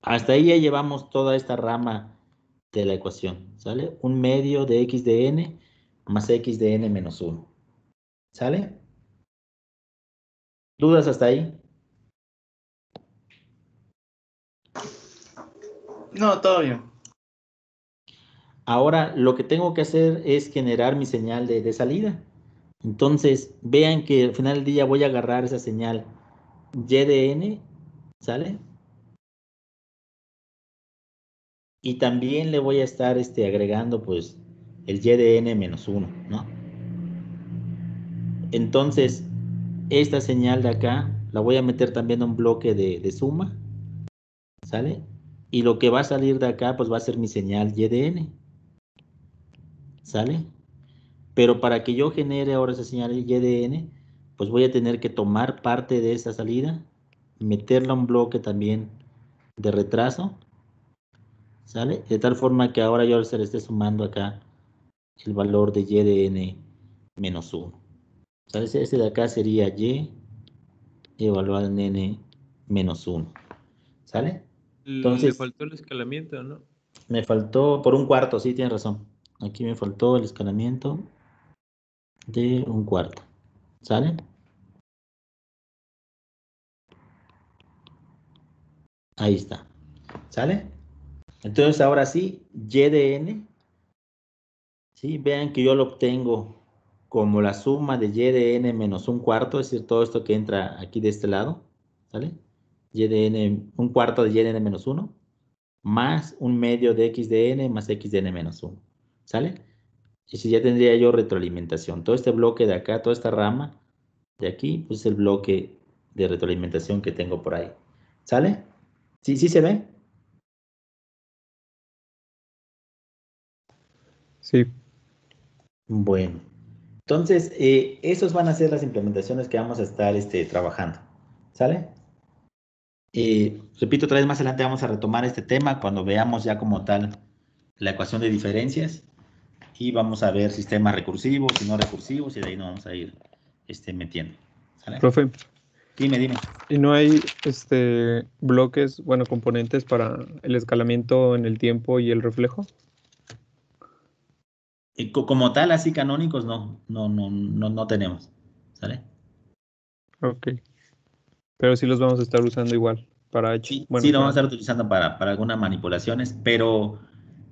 Hasta ahí ya llevamos toda esta rama de la ecuación. ¿Sale? Un medio de x de n más x de n menos 1. ¿Sale? ¿Dudas hasta ahí? No, todo bien. Ahora lo que tengo que hacer es generar mi señal de salida. Entonces, vean que al final del día voy a agarrar esa señal y de n, ¿sale? Y también le voy a estar agregando pues el y de n menos 1, ¿no? Entonces, esta señal de acá la voy a meter también a un bloque de suma, ¿sale? Y lo que va a salir de acá pues va a ser mi señal y de n, ¿sale? Pero para que yo genere ahora esa señal y de n, pues voy a tener que tomar parte de esa salida, meterla a un bloque también de retraso, ¿sale? De tal forma que ahora yo se le esté sumando acá el valor de y de n menos 1. ¿Sale? Este de acá sería y evaluado en n menos 1. ¿Sale? Le Entonces, faltó el escalamiento, ¿no? me faltó por un cuarto, sí, tienes razón. Aquí me faltó el escalamiento de un cuarto. ¿Sale? Ahí está. ¿Sale? Entonces, ahora sí, y de n, ¿sí? Vean que yo lo obtengo como la suma de y de n menos un cuarto, es decir, todo esto que entra aquí de este lado, ¿sale? Y de n, un cuarto de y de n menos 1, más un medio de x de n más x de n menos 1, ¿sale? Y si ya tendría yo retroalimentación. Todo este bloque de acá, toda esta rama de aquí, pues es el bloque de retroalimentación que tengo por ahí. ¿Sale? ¿Sí, sí se ve? Sí. Bueno. Entonces, esos van a ser las implementaciones que vamos a estar trabajando. ¿Sale? Repito, otra vez más adelante vamos a retomar este tema cuando veamos ya como tal la ecuación de diferencias y vamos a ver sistemas recursivos y no recursivos y de ahí nos vamos a ir metiendo. ¿Sale? Profe, Dime. ¿y no hay bloques, bueno, componentes para el escalamiento en el tiempo y el reflejo? Como tal, así canónicos, no tenemos. ¿Sale? Ok. Pero sí los vamos a estar usando igual para H. Sí, Bueno, sí, lo para... vamos a estar utilizando para algunas manipulaciones, pero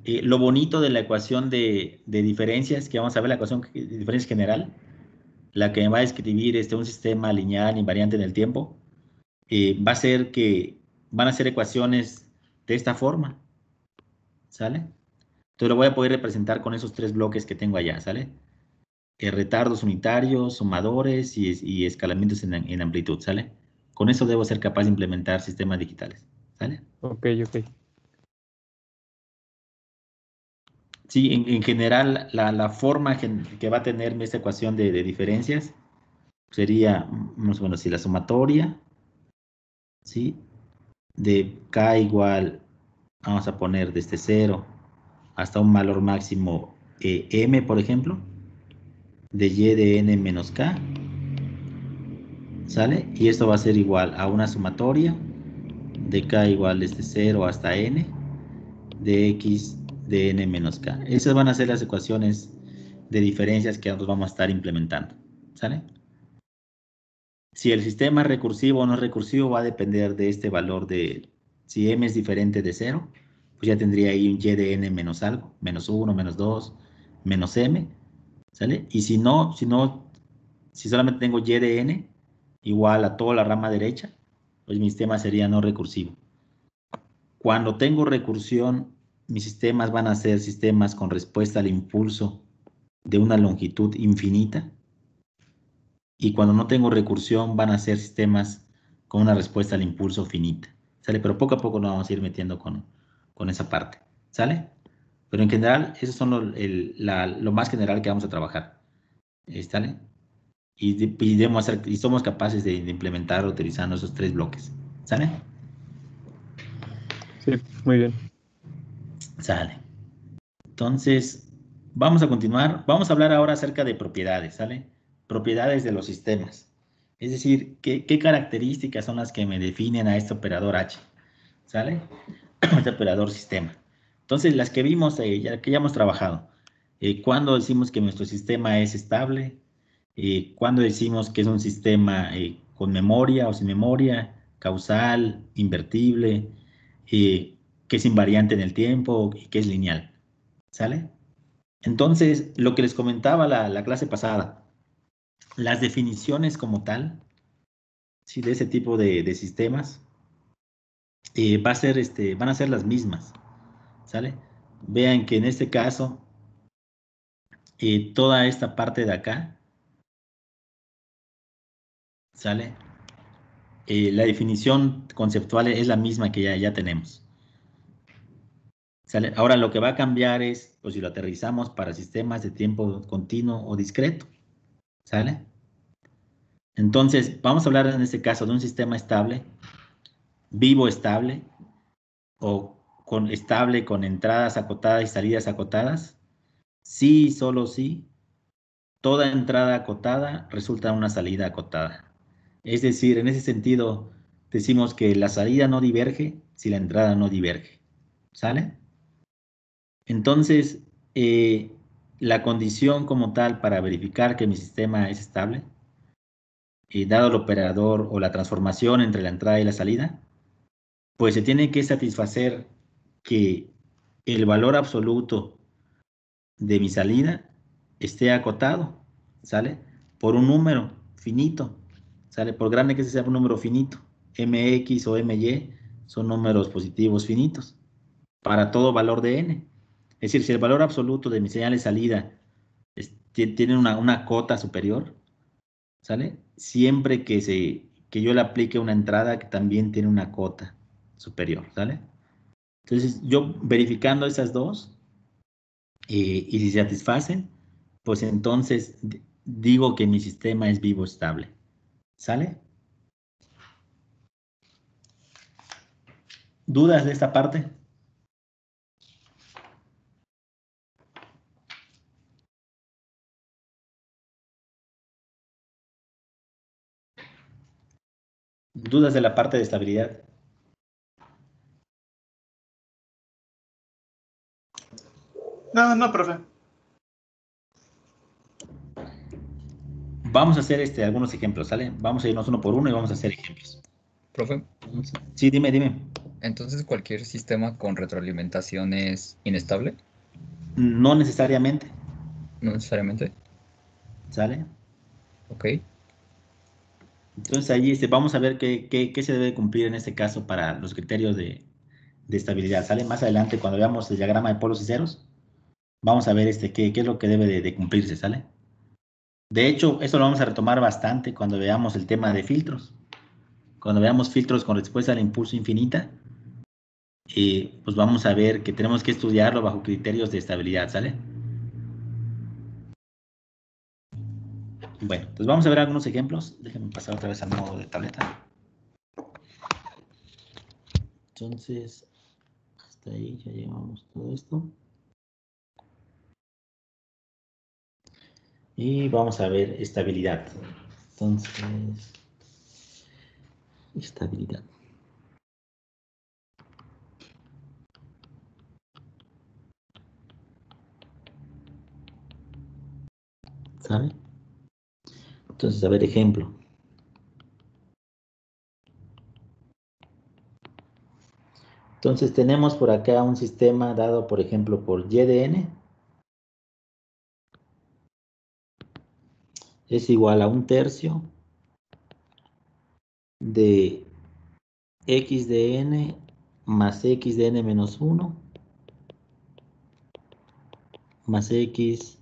lo bonito de la ecuación de diferencias, que vamos a ver la ecuación de diferencias general, la que me va a describir un sistema lineal invariante en el tiempo, va a ser que van a ser ecuaciones de esta forma, ¿sale? Entonces lo voy a poder representar con esos tres bloques que tengo allá, ¿sale? Retardos unitarios, sumadores y escalamientos en amplitud, ¿sale? Con eso debo ser capaz de implementar sistemas digitales, ¿sale? Ok. Sí, en general, la forma que va a tener esta ecuación de diferencias sería, más o menos, si la sumatoria, ¿sí? De k igual, vamos a poner desde 0 hasta un valor máximo m, por ejemplo, de y de n menos k, ¿sale? Y esto va a ser igual a una sumatoria de k igual desde 0 hasta n, de x de n menos k. Esas van a ser las ecuaciones de diferencias que nosotros vamos a estar implementando, ¿sale? Si el sistema es recursivo o no es recursivo va a depender de este valor de, si m es diferente de 0, pues ya tendría ahí un y de n menos algo, menos 1, menos 2, menos m, ¿sale? Y si solamente tengo y de n igual a toda la rama derecha, pues mi sistema sería no recursivo. Cuando tengo recursión mis sistemas van a ser sistemas con respuesta al impulso de una longitud infinita. Y cuando no tengo recursión van a ser sistemas con una respuesta al impulso finita. ¿Sale? Pero poco a poco nos vamos a ir metiendo con esa parte. ¿Sale? Pero en general, esos son lo más general que vamos a trabajar. ¿Sale? Y somos capaces de implementar utilizando esos 3 bloques. ¿Sale? Sí, muy bien. Sale. Entonces, vamos a continuar. Vamos a hablar ahora acerca de propiedades, ¿sale? Propiedades de los sistemas. Es decir, ¿qué características son las que me definen a este operador H? ¿Sale? Este operador sistema. Entonces, las que vimos, que ya hemos trabajado. ¿Cuándo decimos que nuestro sistema es estable? ¿Cuándo decimos que es un sistema con memoria o sin memoria? Causal, invertible, que es invariante en el tiempo y que es lineal. ¿Sale? Entonces, lo que les comentaba la clase pasada, las definiciones como tal, ¿sí? De ese tipo de sistemas, van a ser las mismas, ¿sale? Vean que en este caso, toda esta parte de acá, ¿sale? La definición conceptual es la misma que ya tenemos. ¿Sale? Ahora lo que va a cambiar es, pues si lo aterrizamos para sistemas de tiempo continuo o discreto, ¿sale? Entonces, vamos a hablar en este caso de un sistema estable, vivo estable, o estable con entradas acotadas y salidas acotadas. Sí, solo sí, toda entrada acotada resulta una salida acotada. Es decir, en ese sentido, decimos que la salida no diverge si la entrada no diverge. ¿Sale? Entonces, la condición como tal para verificar que mi sistema es estable, dado el operador o la transformación entre la entrada y la salida, pues se tiene que satisfacer que el valor absoluto de mi salida esté acotado, ¿sale? Por un número finito, ¿sale? Por grande que sea un número finito, mx o my son números positivos finitos para todo valor de n. Es decir, si el valor absoluto de mi señal de salida tiene una cota superior, ¿sale? Siempre que yo le aplique una entrada que también tiene una cota superior, ¿sale? Entonces, yo verificando esas dos, y si se satisfacen, pues entonces digo que mi sistema es vivo estable. ¿Sale? ¿Dudas de esta parte? ¿Dudas de la parte de estabilidad? No, profe. Vamos a hacer algunos ejemplos, ¿sale? Vamos a irnos uno por uno y vamos a hacer ejemplos. Profe, Sí, dime. entonces cualquier sistema con retroalimentación es inestable, No necesariamente, no necesariamente. ¿sale? Ok, Entonces ahí vamos a ver qué se debe cumplir en este caso para los criterios de estabilidad. ¿Sale? Más adelante, cuando veamos el diagrama de polos y ceros, vamos a ver qué es lo que debe de cumplirse, ¿sale? De hecho, eso lo vamos a retomar bastante cuando veamos el tema de filtros. Cuando veamos filtros con respuesta al impulso infinita, pues vamos a ver que tenemos que estudiarlo bajo criterios de estabilidad, ¿sale? Bueno, pues vamos a ver algunos ejemplos. Déjenme pasar otra vez al modo de tableta. Entonces, hasta ahí ya llevamos todo esto. Y vamos a ver estabilidad. Entonces, estabilidad. ¿Sabe? Entonces, a ver, ejemplo. Entonces, tenemos por acá un sistema dado, por ejemplo, por y de n es igual a 1/3 de x de n más x de n menos 1 más X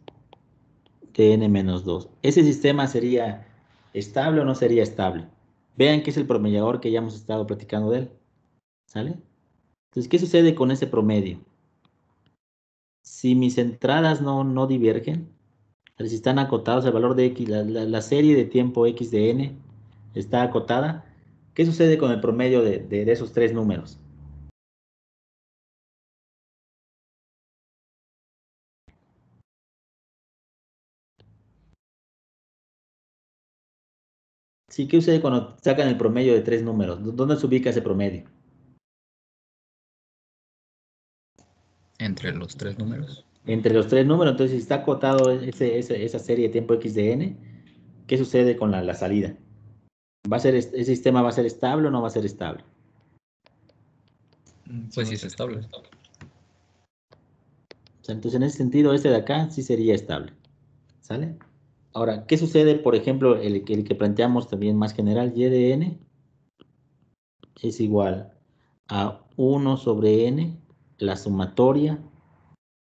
de n menos 2. ¿Ese sistema sería estable o no sería estable? Vean que es el promediador que ya hemos estado platicando de él. ¿Sale? Entonces, ¿qué sucede con ese promedio? Si mis entradas no divergen, si están acotados, el valor de X, la serie de tiempo X de n está acotada, ¿qué sucede con el promedio de esos tres números? Sí, ¿qué sucede cuando sacan el promedio de tres números? ¿Dónde se ubica ese promedio? Entre los tres números. Entre los tres números, entonces si está acotado esa serie de tiempo X de n, ¿qué sucede con la salida? ¿Ese sistema va a ser estable o no va a ser estable? Pues sí es estable. O sea, entonces en ese sentido, este de acá sí sería estable. ¿Sale? Ahora, ¿qué sucede, por ejemplo, el que planteamos también más general? Y de n es igual a 1 sobre n, la sumatoria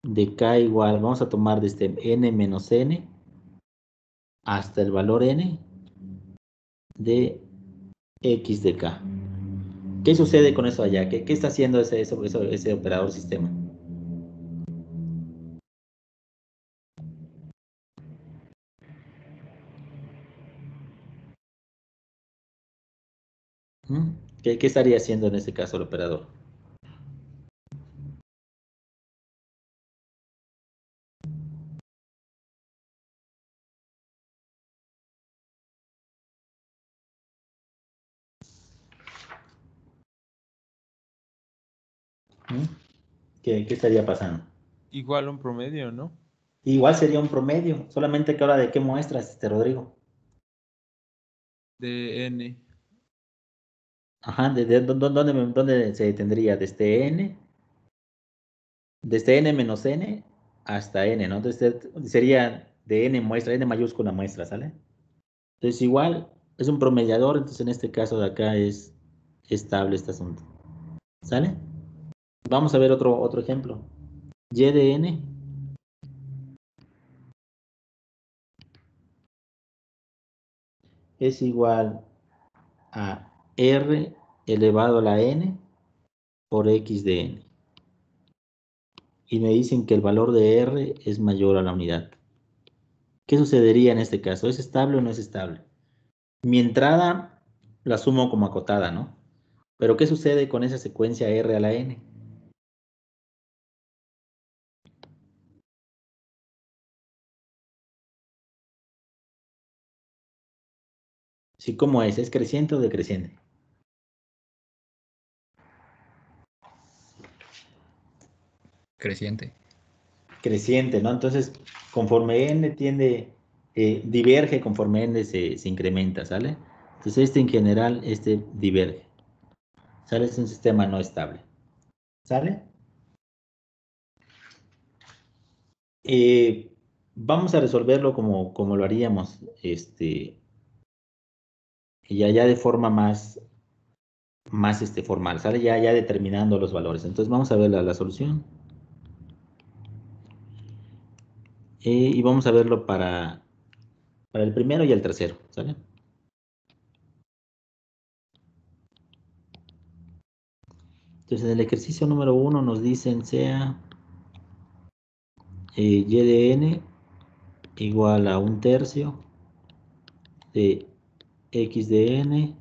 de k igual, vamos a tomar desde n menos n hasta el valor n de x de k. ¿Qué sucede con eso allá? ¿Qué está haciendo ese operador sistema? ¿Mm? ¿Qué estaría haciendo en este caso el operador? ¿Mm? ¿Qué estaría pasando? Igual un promedio, ¿no? Igual sería un promedio, solamente que ahora de qué muestras, Rodrigo. De n. Ajá, ¿dónde se detendría? Desde n menos n hasta n, ¿no? Entonces sería de n muestra, n mayúscula muestra, ¿sale? Entonces igual es un promediador, entonces en este caso de acá es estable este asunto, ¿sale? Vamos a ver otro ejemplo. Y de n es igual a r elevado a la n por x de n. Y me dicen que el valor de r es mayor a la unidad. ¿Qué sucedería en este caso? ¿Es estable o no es estable? Mi entrada la asumo como acotada, ¿no? Pero ¿qué sucede con esa secuencia r a la n? Sí, ¿cómo es? ¿Es creciente o decreciente? Creciente. Creciente, ¿no? Entonces, conforme n diverge, conforme n se incrementa, ¿sale? Entonces, este en general, este diverge. ¿Sale? Es un sistema no estable. ¿Sale? Vamos a resolverlo como lo haríamos, ya de forma más formal, ¿sale? Ya determinando los valores. Entonces, vamos a ver la solución. Y vamos a verlo para el primero y el tercero, ¿sale? Entonces, en el ejercicio número 1 nos dicen sea y de n igual a 1/3 de x de n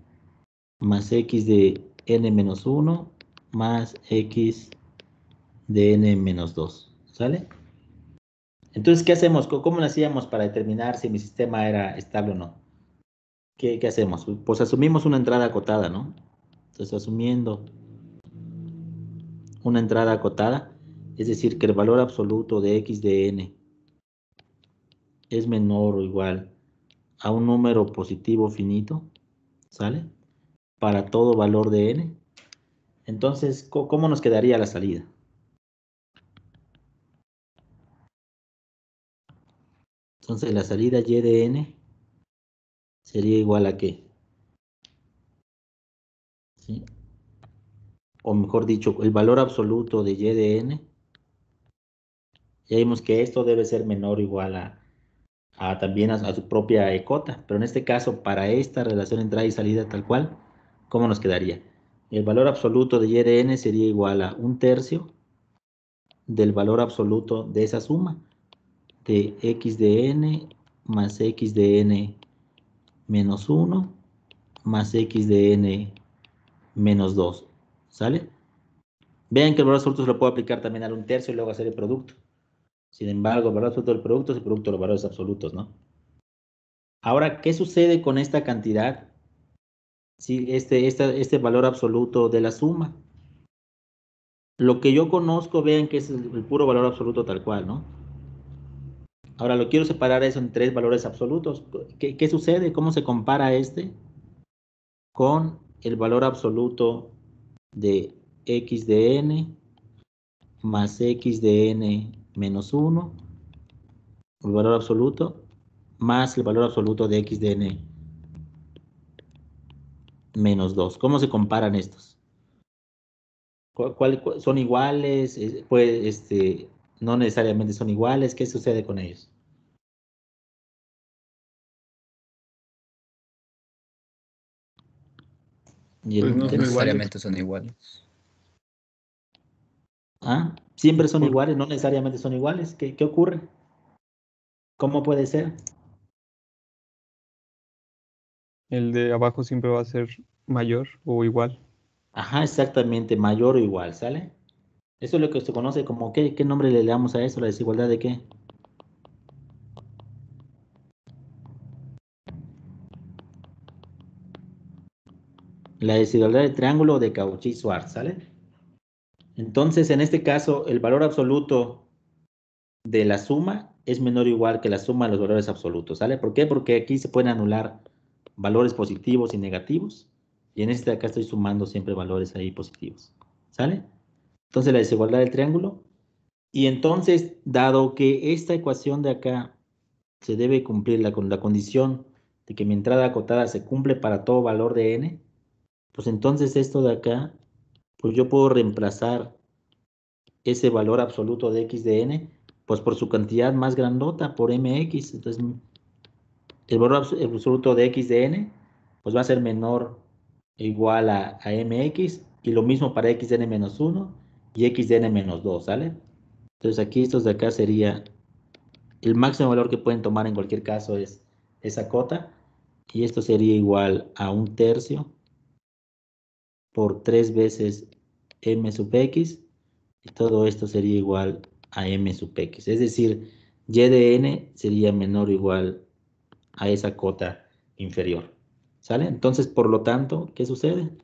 más x de n menos 1 más x de n menos 2, ¿sale? Entonces, ¿qué hacemos? ¿Cómo lo hacíamos para determinar si mi sistema era estable o no? ¿Qué hacemos? Pues asumimos una entrada acotada, ¿no? Entonces, asumiendo una entrada acotada, es decir, que el valor absoluto de x de n es menor o igual a un número positivo finito, ¿sale? Para todo valor de n. Entonces, ¿cómo nos quedaría la salida? Entonces, la salida y de n sería igual a ¿qué? ¿Sí? O mejor dicho, el valor absoluto de y de n Ya vimos que esto debe ser menor o igual también a su propia cota, pero en este caso, para esta relación entrada y salida tal cual, ¿cómo nos quedaría? El valor absoluto de y de n sería igual a 1/3 del valor absoluto de esa suma, de x de n más x de n menos 1 más x de n menos 2, ¿sale? Vean que el valor absoluto se lo puedo aplicar también al 1/3 y luego hacer el producto. Sin embargo, el valor absoluto del producto es el producto de los valores absolutos, ¿no? Ahora, ¿qué sucede con esta cantidad? Sí, este valor absoluto de la suma. Lo que yo conozco, vean que es el puro valor absoluto tal cual, ¿no? Ahora lo quiero separar eso en 3 valores absolutos. ¿Qué sucede? ¿Cómo se compara este con el valor absoluto de x de n más x de n menos 1, el valor absoluto, más el valor absoluto de x de n menos 2? ¿Cómo se comparan estos? ¿Son iguales? Pues, no necesariamente son iguales. ¿Qué sucede con ellos? Y Pues no No son iguales. necesariamente son iguales. Siempre son iguales, no necesariamente son iguales. ¿Qué ocurre? ¿Cómo puede ser? El de abajo siempre va a ser mayor o igual. Ajá, exactamente, mayor o igual, ¿sale? Eso es lo que se conoce como, ¿qué nombre le damos a eso? ¿La desigualdad de qué? La desigualdad de triángulo de Cauchy-Schwarz, ¿sale? Entonces, en este caso, el valor absoluto de la suma es menor o igual que la suma de los valores absolutos, ¿sale? ¿Por qué? Porque aquí se pueden anular valores positivos y negativos, y en este de acá estoy sumando siempre valores ahí positivos, ¿sale? Entonces, la desigualdad del triángulo, y entonces, dado que esta ecuación de acá se debe cumplir la condición de que mi entrada acotada se cumple para todo valor de n, pues entonces esto de acá, pues yo puedo reemplazar ese valor absoluto de x de n, pues por su cantidad más grandota, por mx. Entonces, el valor absoluto de x de n, pues va a ser menor o igual a mx, y lo mismo para x de n menos 1 y x de n menos 2, ¿sale? Entonces aquí estos de acá sería el máximo valor que pueden tomar en cualquier caso es esa cota, y esto sería igual a 1/3 por 3 veces m sub x, y todo esto sería igual a m sub x. Es decir, y de n sería menor o igual a esa cota inferior. ¿Sale? Entonces, por lo tanto, ¿qué sucede?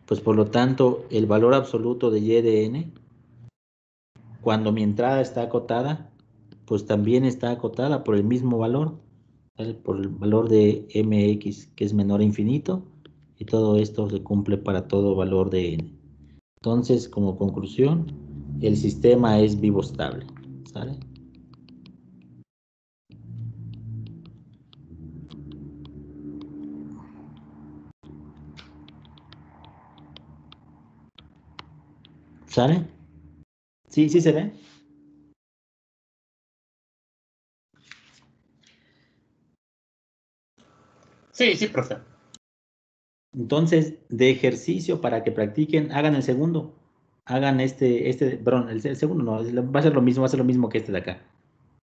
Pues por lo tanto, el valor absoluto de y de n, cuando mi entrada está acotada, pues también está acotada por el mismo valor, ¿sale? Por el valor de mx, que es menor a infinito, y todo esto se cumple para todo valor de n. Entonces, como conclusión, el sistema es vivo estable, ¿sale? ¿Sale? ¿Sí se ve? Sí, profe. Entonces, de ejercicio para que practiquen, hagan el segundo. Hagan perdón, el segundo no, va a ser lo mismo que este de acá.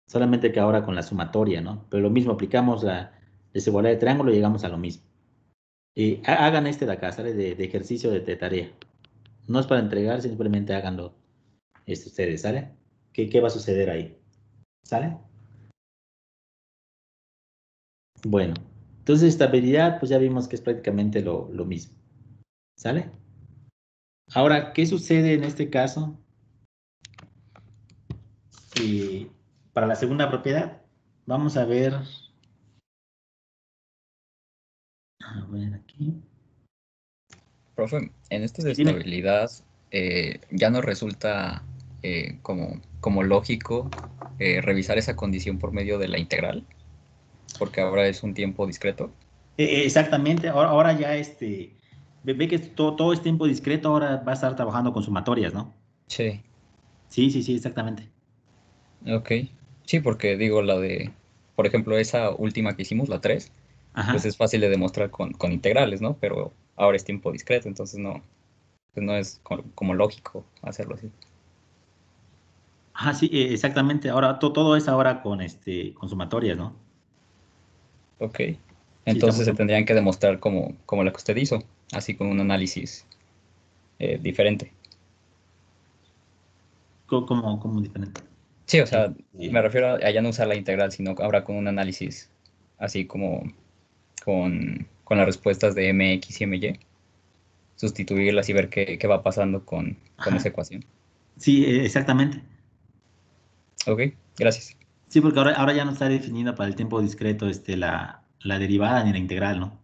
Solamente que ahora con la sumatoria, ¿no? Pero lo mismo, aplicamos la desigualdad de triángulo y llegamos a lo mismo. Hagan este de acá, ¿sale? De ejercicio de tarea. No es para entregar, simplemente háganlo ustedes, ¿sale? ¿Qué va a suceder ahí? ¿Sale? Bueno, entonces estabilidad, pues ya vimos que es prácticamente lo mismo. ¿Sale? Ahora, ¿qué sucede en este caso? Para la segunda propiedad, vamos a ver aquí. Profe, en esto de Sí, dime. estabilidad, ya no resulta como lógico revisar esa condición por medio de la integral, porque ahora es un tiempo discreto. Exactamente, ahora ya ve que todo es tiempo discreto, ahora va a estar trabajando con sumatorias, ¿no? Sí, Sí, exactamente. ok. Sí, porque digo, por ejemplo, esa última que hicimos, la 3 pues Ajá. es fácil de demostrar con integrales, ¿no? Pero ahora es tiempo discreto, entonces no, pues no es como lógico hacerlo así. Ajá, sí, exactamente. Ahora, todo es ahora con sumatorias, ¿no? Ok. Sí, está Entonces se mucho más. tendrían que demostrar como la que usted hizo, así con un análisis diferente. Como diferente. Sí, o sea, me Este, refiero a ya no usar la integral, sino ahora con un análisis así como con las respuestas de mx y my, sustituirlas y ver qué va pasando con esa ajá. ecuación. Sí, exactamente. Ok, gracias. Sí, porque ahora ya no está definido para el tiempo discreto la derivada ni la integral, ¿no?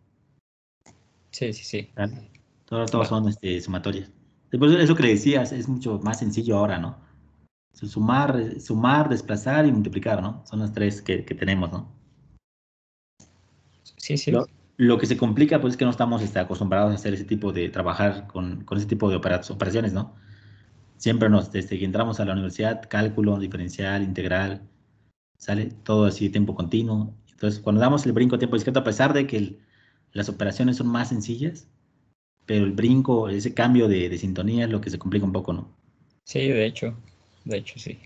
Sí, sí, sí. ¿Vale? Todos Va. son sumatorias. Después, eso que le decías es mucho más sencillo ahora, ¿no? Sumar, desplazar y multiplicar, ¿no? Son las tres que tenemos, ¿no? Sí, sí. Lo que se complica, pues, es que no estamos acostumbrados a hacer ese tipo de, trabajar con ese tipo de operaciones, ¿no? Siempre desde que entramos a la universidad, cálculo, diferencial, integral, sale todo así, tiempo continuo. Entonces, cuando damos el brinco a tiempo discreto, a pesar de que las operaciones son más sencillas, pero el brinco, ese cambio de sintonía es lo que se complica un poco, ¿no? Sí, de hecho, sí.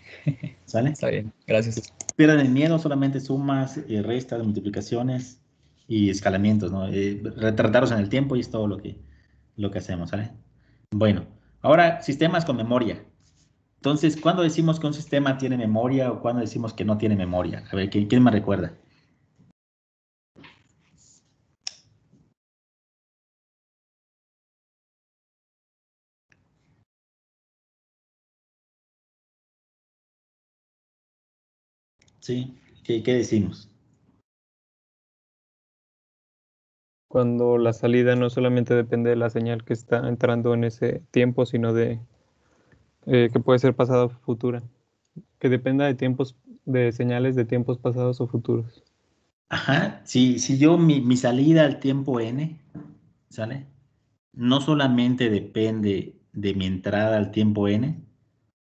¿Sale? Está bien, gracias. Pierdan el miedo, solamente sumas, restas, multiplicaciones y escalamientos, ¿no? Retratarlos en el tiempo y es todo lo que hacemos, ¿sale? Bueno, ahora sistemas con memoria. Entonces, ¿cuándo decimos que un sistema tiene memoria o cuándo decimos que no tiene memoria? A ver, ¿quién me recuerda? ¿Sí? ¿Qué decimos? Cuando la salida no solamente depende de la señal que está entrando en ese tiempo, sino de que puede ser pasada o futura, que dependa de tiempos, de señales de tiempos pasados o futuros. Ajá, si yo mi salida al tiempo n, ¿sale? No solamente depende de mi entrada al tiempo n,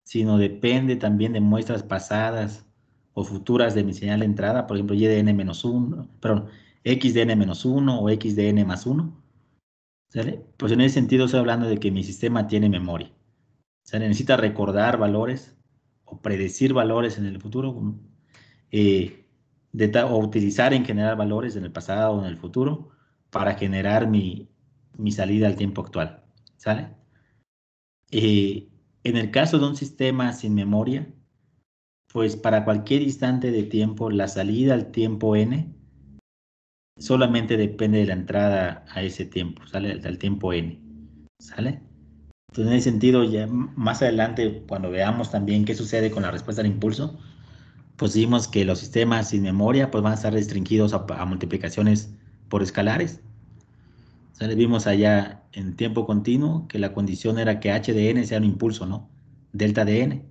sino depende también de muestras pasadas o futuras de mi señal de entrada, por ejemplo, y de n-1, perdón, x de n-1 o x de n+1, ¿sale? Pues en ese sentido estoy hablando de que mi sistema tiene memoria. O sea, necesita recordar valores o predecir valores en el futuro, eh, o utilizar en general valores en el pasado o en el futuro para generar mi salida al tiempo actual, ¿sale? En el caso de un sistema sin memoria, pues para cualquier instante de tiempo, la salida al tiempo n solamente depende de la entrada a ese tiempo, ¿sale? Al tiempo n, ¿sale? Entonces, en ese sentido, ya más adelante, cuando veamos también qué sucede con la respuesta al impulso, pues vimos que los sistemas sin memoria pues van a estar restringidos a multiplicaciones por escalares. ¿Sale? Vimos allá en tiempo continuo que la condición era que h de n sea un impulso, ¿no? Delta de n,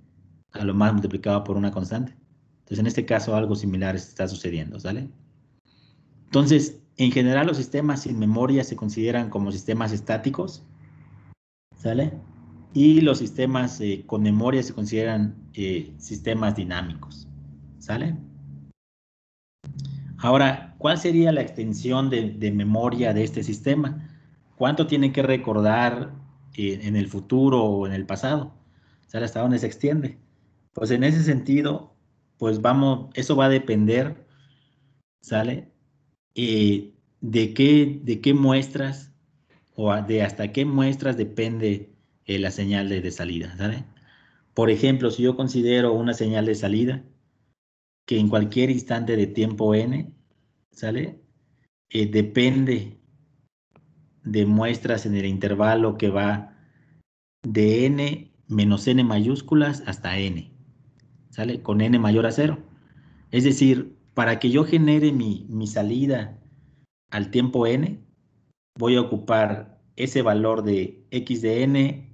a lo más multiplicado por una constante. Entonces, en este caso, algo similar está sucediendo, ¿sale? Entonces, en general, los sistemas sin memoria se consideran como sistemas estáticos, ¿sale? Y los sistemas con memoria se consideran sistemas dinámicos, ¿sale? Ahora, ¿cuál sería la extensión de memoria de este sistema? ¿Cuánto tiene que recordar en el futuro o en el pasado? ¿Sale? ¿Hasta dónde se extiende? Pues en ese sentido, pues vamos, eso va a depender, ¿sale? De qué muestras o de hasta qué muestras depende la señal de salida, ¿sale? Por ejemplo, si yo considero una señal de salida que en cualquier instante de tiempo n, ¿sale? Depende de muestras en el intervalo que va de n menos n mayúsculas hasta n, ¿sale? Con n mayor a 0. Es decir, para que yo genere mi salida al tiempo n, voy a ocupar ese valor de x de n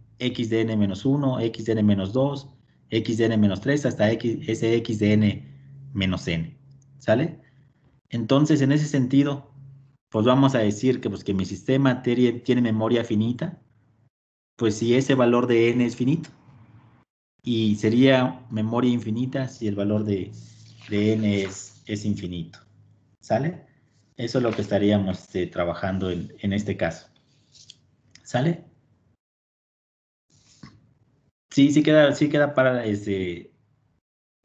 menos 1, x de n menos 2, x de n menos 3, hasta ese x de n menos n, ¿sale? Entonces, en ese sentido, pues vamos a decir que, pues, que mi sistema tiene memoria finita, pues si ese valor de n es finito, Y sería memoria infinita si el valor de n es infinito. ¿Sale? Eso es lo que estaríamos trabajando en este caso. ¿Sale? Sí queda para sí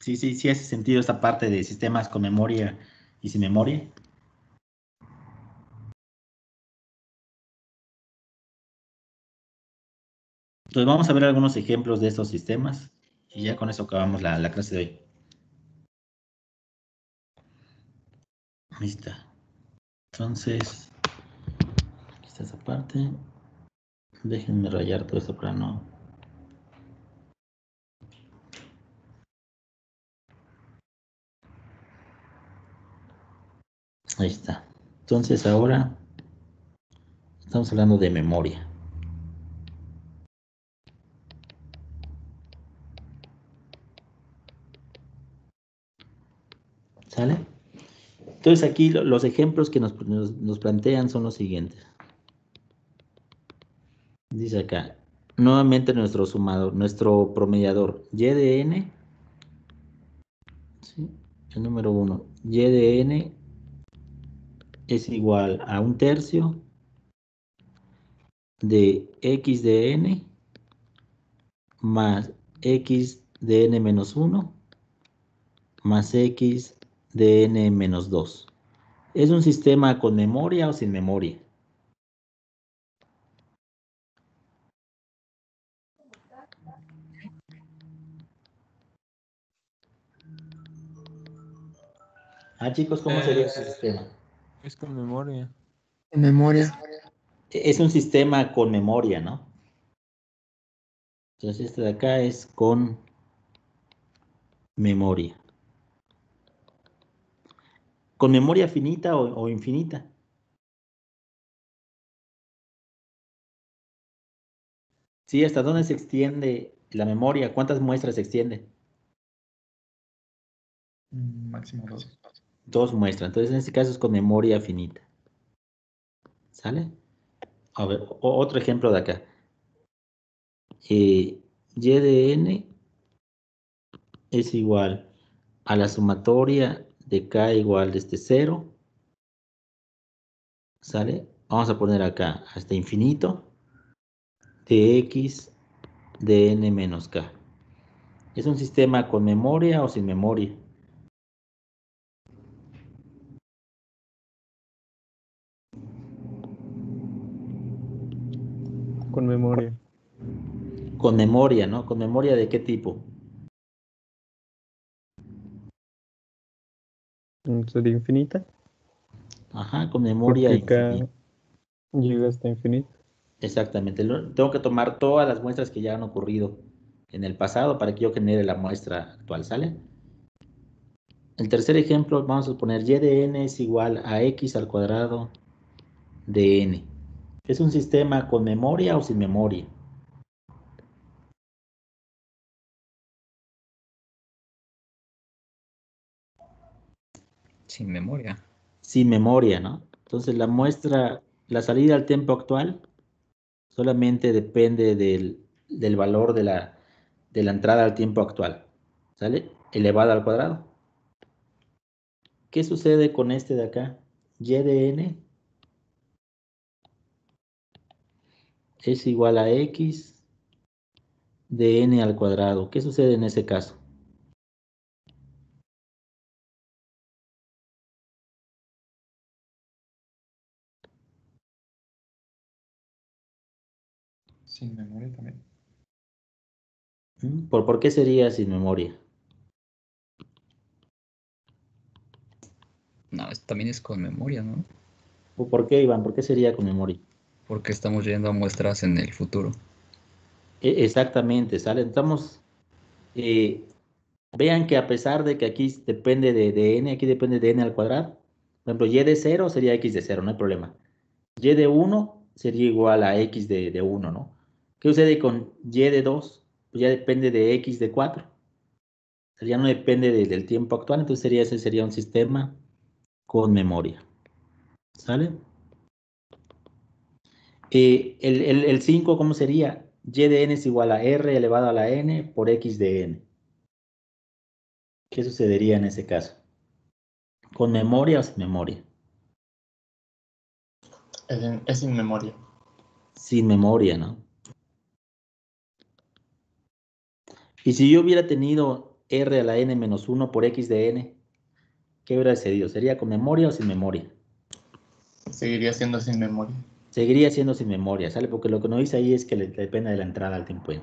hace sentido esta parte de sistemas con memoria y sin memoria. Entonces vamos a ver algunos ejemplos de estos sistemas y ya con eso acabamos la clase de hoy. Ahí está. Entonces, aquí está esa parte. Déjenme rayar todo esto para no. Ahí está. Entonces ahora estamos hablando de memoria. ¿Sale? Entonces aquí los ejemplos que nos plantean son los siguientes. Dice acá, nuevamente nuestro sumador, nuestro promediador, y de n, ¿sí? El número 1, y de n es igual a 1/3 de x de n más x de n menos 1 más x de n menos 2. ¿Es un sistema con memoria o sin memoria? Chicos, ¿cómo sería ese sistema? Es con memoria. En memoria. Es un sistema con memoria, ¿no? Entonces este de acá es con memoria. ¿Con memoria finita o infinita? Sí, ¿hasta dónde se extiende la memoria? ¿Cuántas muestras se extiende? Máximo 2. 2 muestras. Entonces, en este caso es con memoria finita. ¿Sale? A ver, otro ejemplo de acá. Y de n es igual a la sumatoria de k igual de 0. ¿Sale? Vamos a poner acá hasta infinito de x de n menos k. ¿Es un sistema con memoria o sin memoria? Con memoria. Con memoria, ¿no? ¿Con memoria de qué tipo? ¿Sería infinita? Ajá, con memoria Porque K infinita. llega hasta infinito. Exactamente. Tengo que tomar todas las muestras que ya han ocurrido en el pasado para que yo genere la muestra actual, ¿sale? El tercer ejemplo, vamos a poner y de n es igual a x al cuadrado de n. ¿Es un sistema con memoria o sin memoria? Sin memoria. Sin memoria, ¿no? Entonces la muestra, la salida al tiempo actual solamente depende del valor de la entrada al tiempo actual, ¿sale? Elevada al cuadrado. ¿Qué sucede con este de acá? Y de n es igual a x de n al cuadrado. ¿Qué sucede en ese caso? Sin memoria también. ¿Por qué sería sin memoria? No, también es con memoria, ¿no? ¿O por qué, Iván? ¿Por qué sería con memoria? Porque estamos yendo a muestras en el futuro. Exactamente, ¿sale? Estamos, vean que a pesar de que aquí depende de n, aquí depende de n al cuadrado. Por ejemplo, y de 0 sería x de 0, no hay problema. Y de 1 sería igual a x de 1, ¿no? ¿Qué sucede con y de 2? Pues ya depende de x de 4. O sea, ya no depende del tiempo actual, entonces ese sería un sistema con memoria. ¿Sale? El 5, ¿cómo sería? y de n es igual a r elevado a la n por x de n. ¿Qué sucedería en ese caso? ¿Con memoria o sin memoria? Es sin memoria. Sin memoria, ¿no? Y si yo hubiera tenido r a la n menos 1 por x de n, ¿qué hubiera sucedido? ¿Sería con memoria o sin memoria? Seguiría siendo sin memoria. Seguiría siendo sin memoria, ¿sale? Porque lo que nos dice ahí es que depende de la entrada al tiempo n.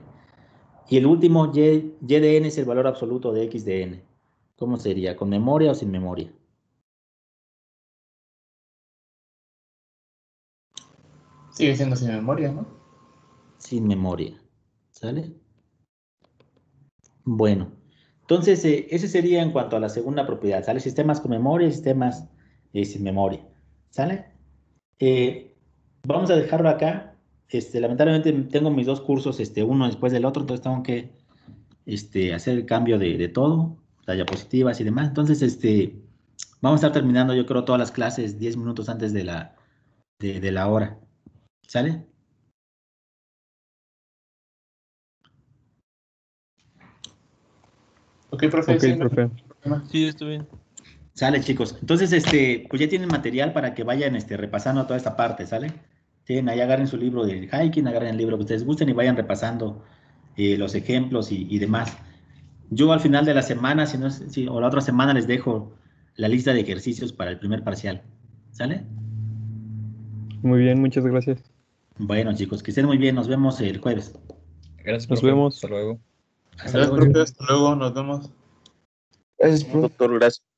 Y el último, y de n es el valor absoluto de x de n. ¿Cómo sería? ¿Con memoria o sin memoria? Sigue siendo sin memoria, ¿no? Sin memoria, ¿sale? Bueno, entonces ese sería en cuanto a la segunda propiedad, ¿sale? Sistemas con memoria y sistemas sin memoria, ¿sale? Vamos a dejarlo acá. Lamentablemente tengo mis dos cursos, uno después del otro, entonces tengo que hacer el cambio de todo, las diapositivas y demás. Entonces, vamos a estar terminando, yo creo, todas las clases 10 minutos antes de la hora, ¿sale? Ok, profe. Ok, sí, profe. Sí, está bien. Sale, chicos. Entonces, pues ya tienen material para que vayan repasando toda esta parte, ¿sale? Tienen ahí, agarren su libro del hiking, agarren el libro que ustedes gusten y vayan repasando los ejemplos y demás. Yo al final de la semana, o la otra semana, les dejo la lista de ejercicios para el primer parcial, ¿sale? Muy bien, muchas gracias. Bueno, chicos, que estén muy bien. Nos vemos el jueves. Gracias, Nos profe. vemos. Hasta luego. Hasta Gracias, luego. profe. Hasta luego. Nos vemos. Gracias, profe. Doctor, gracias.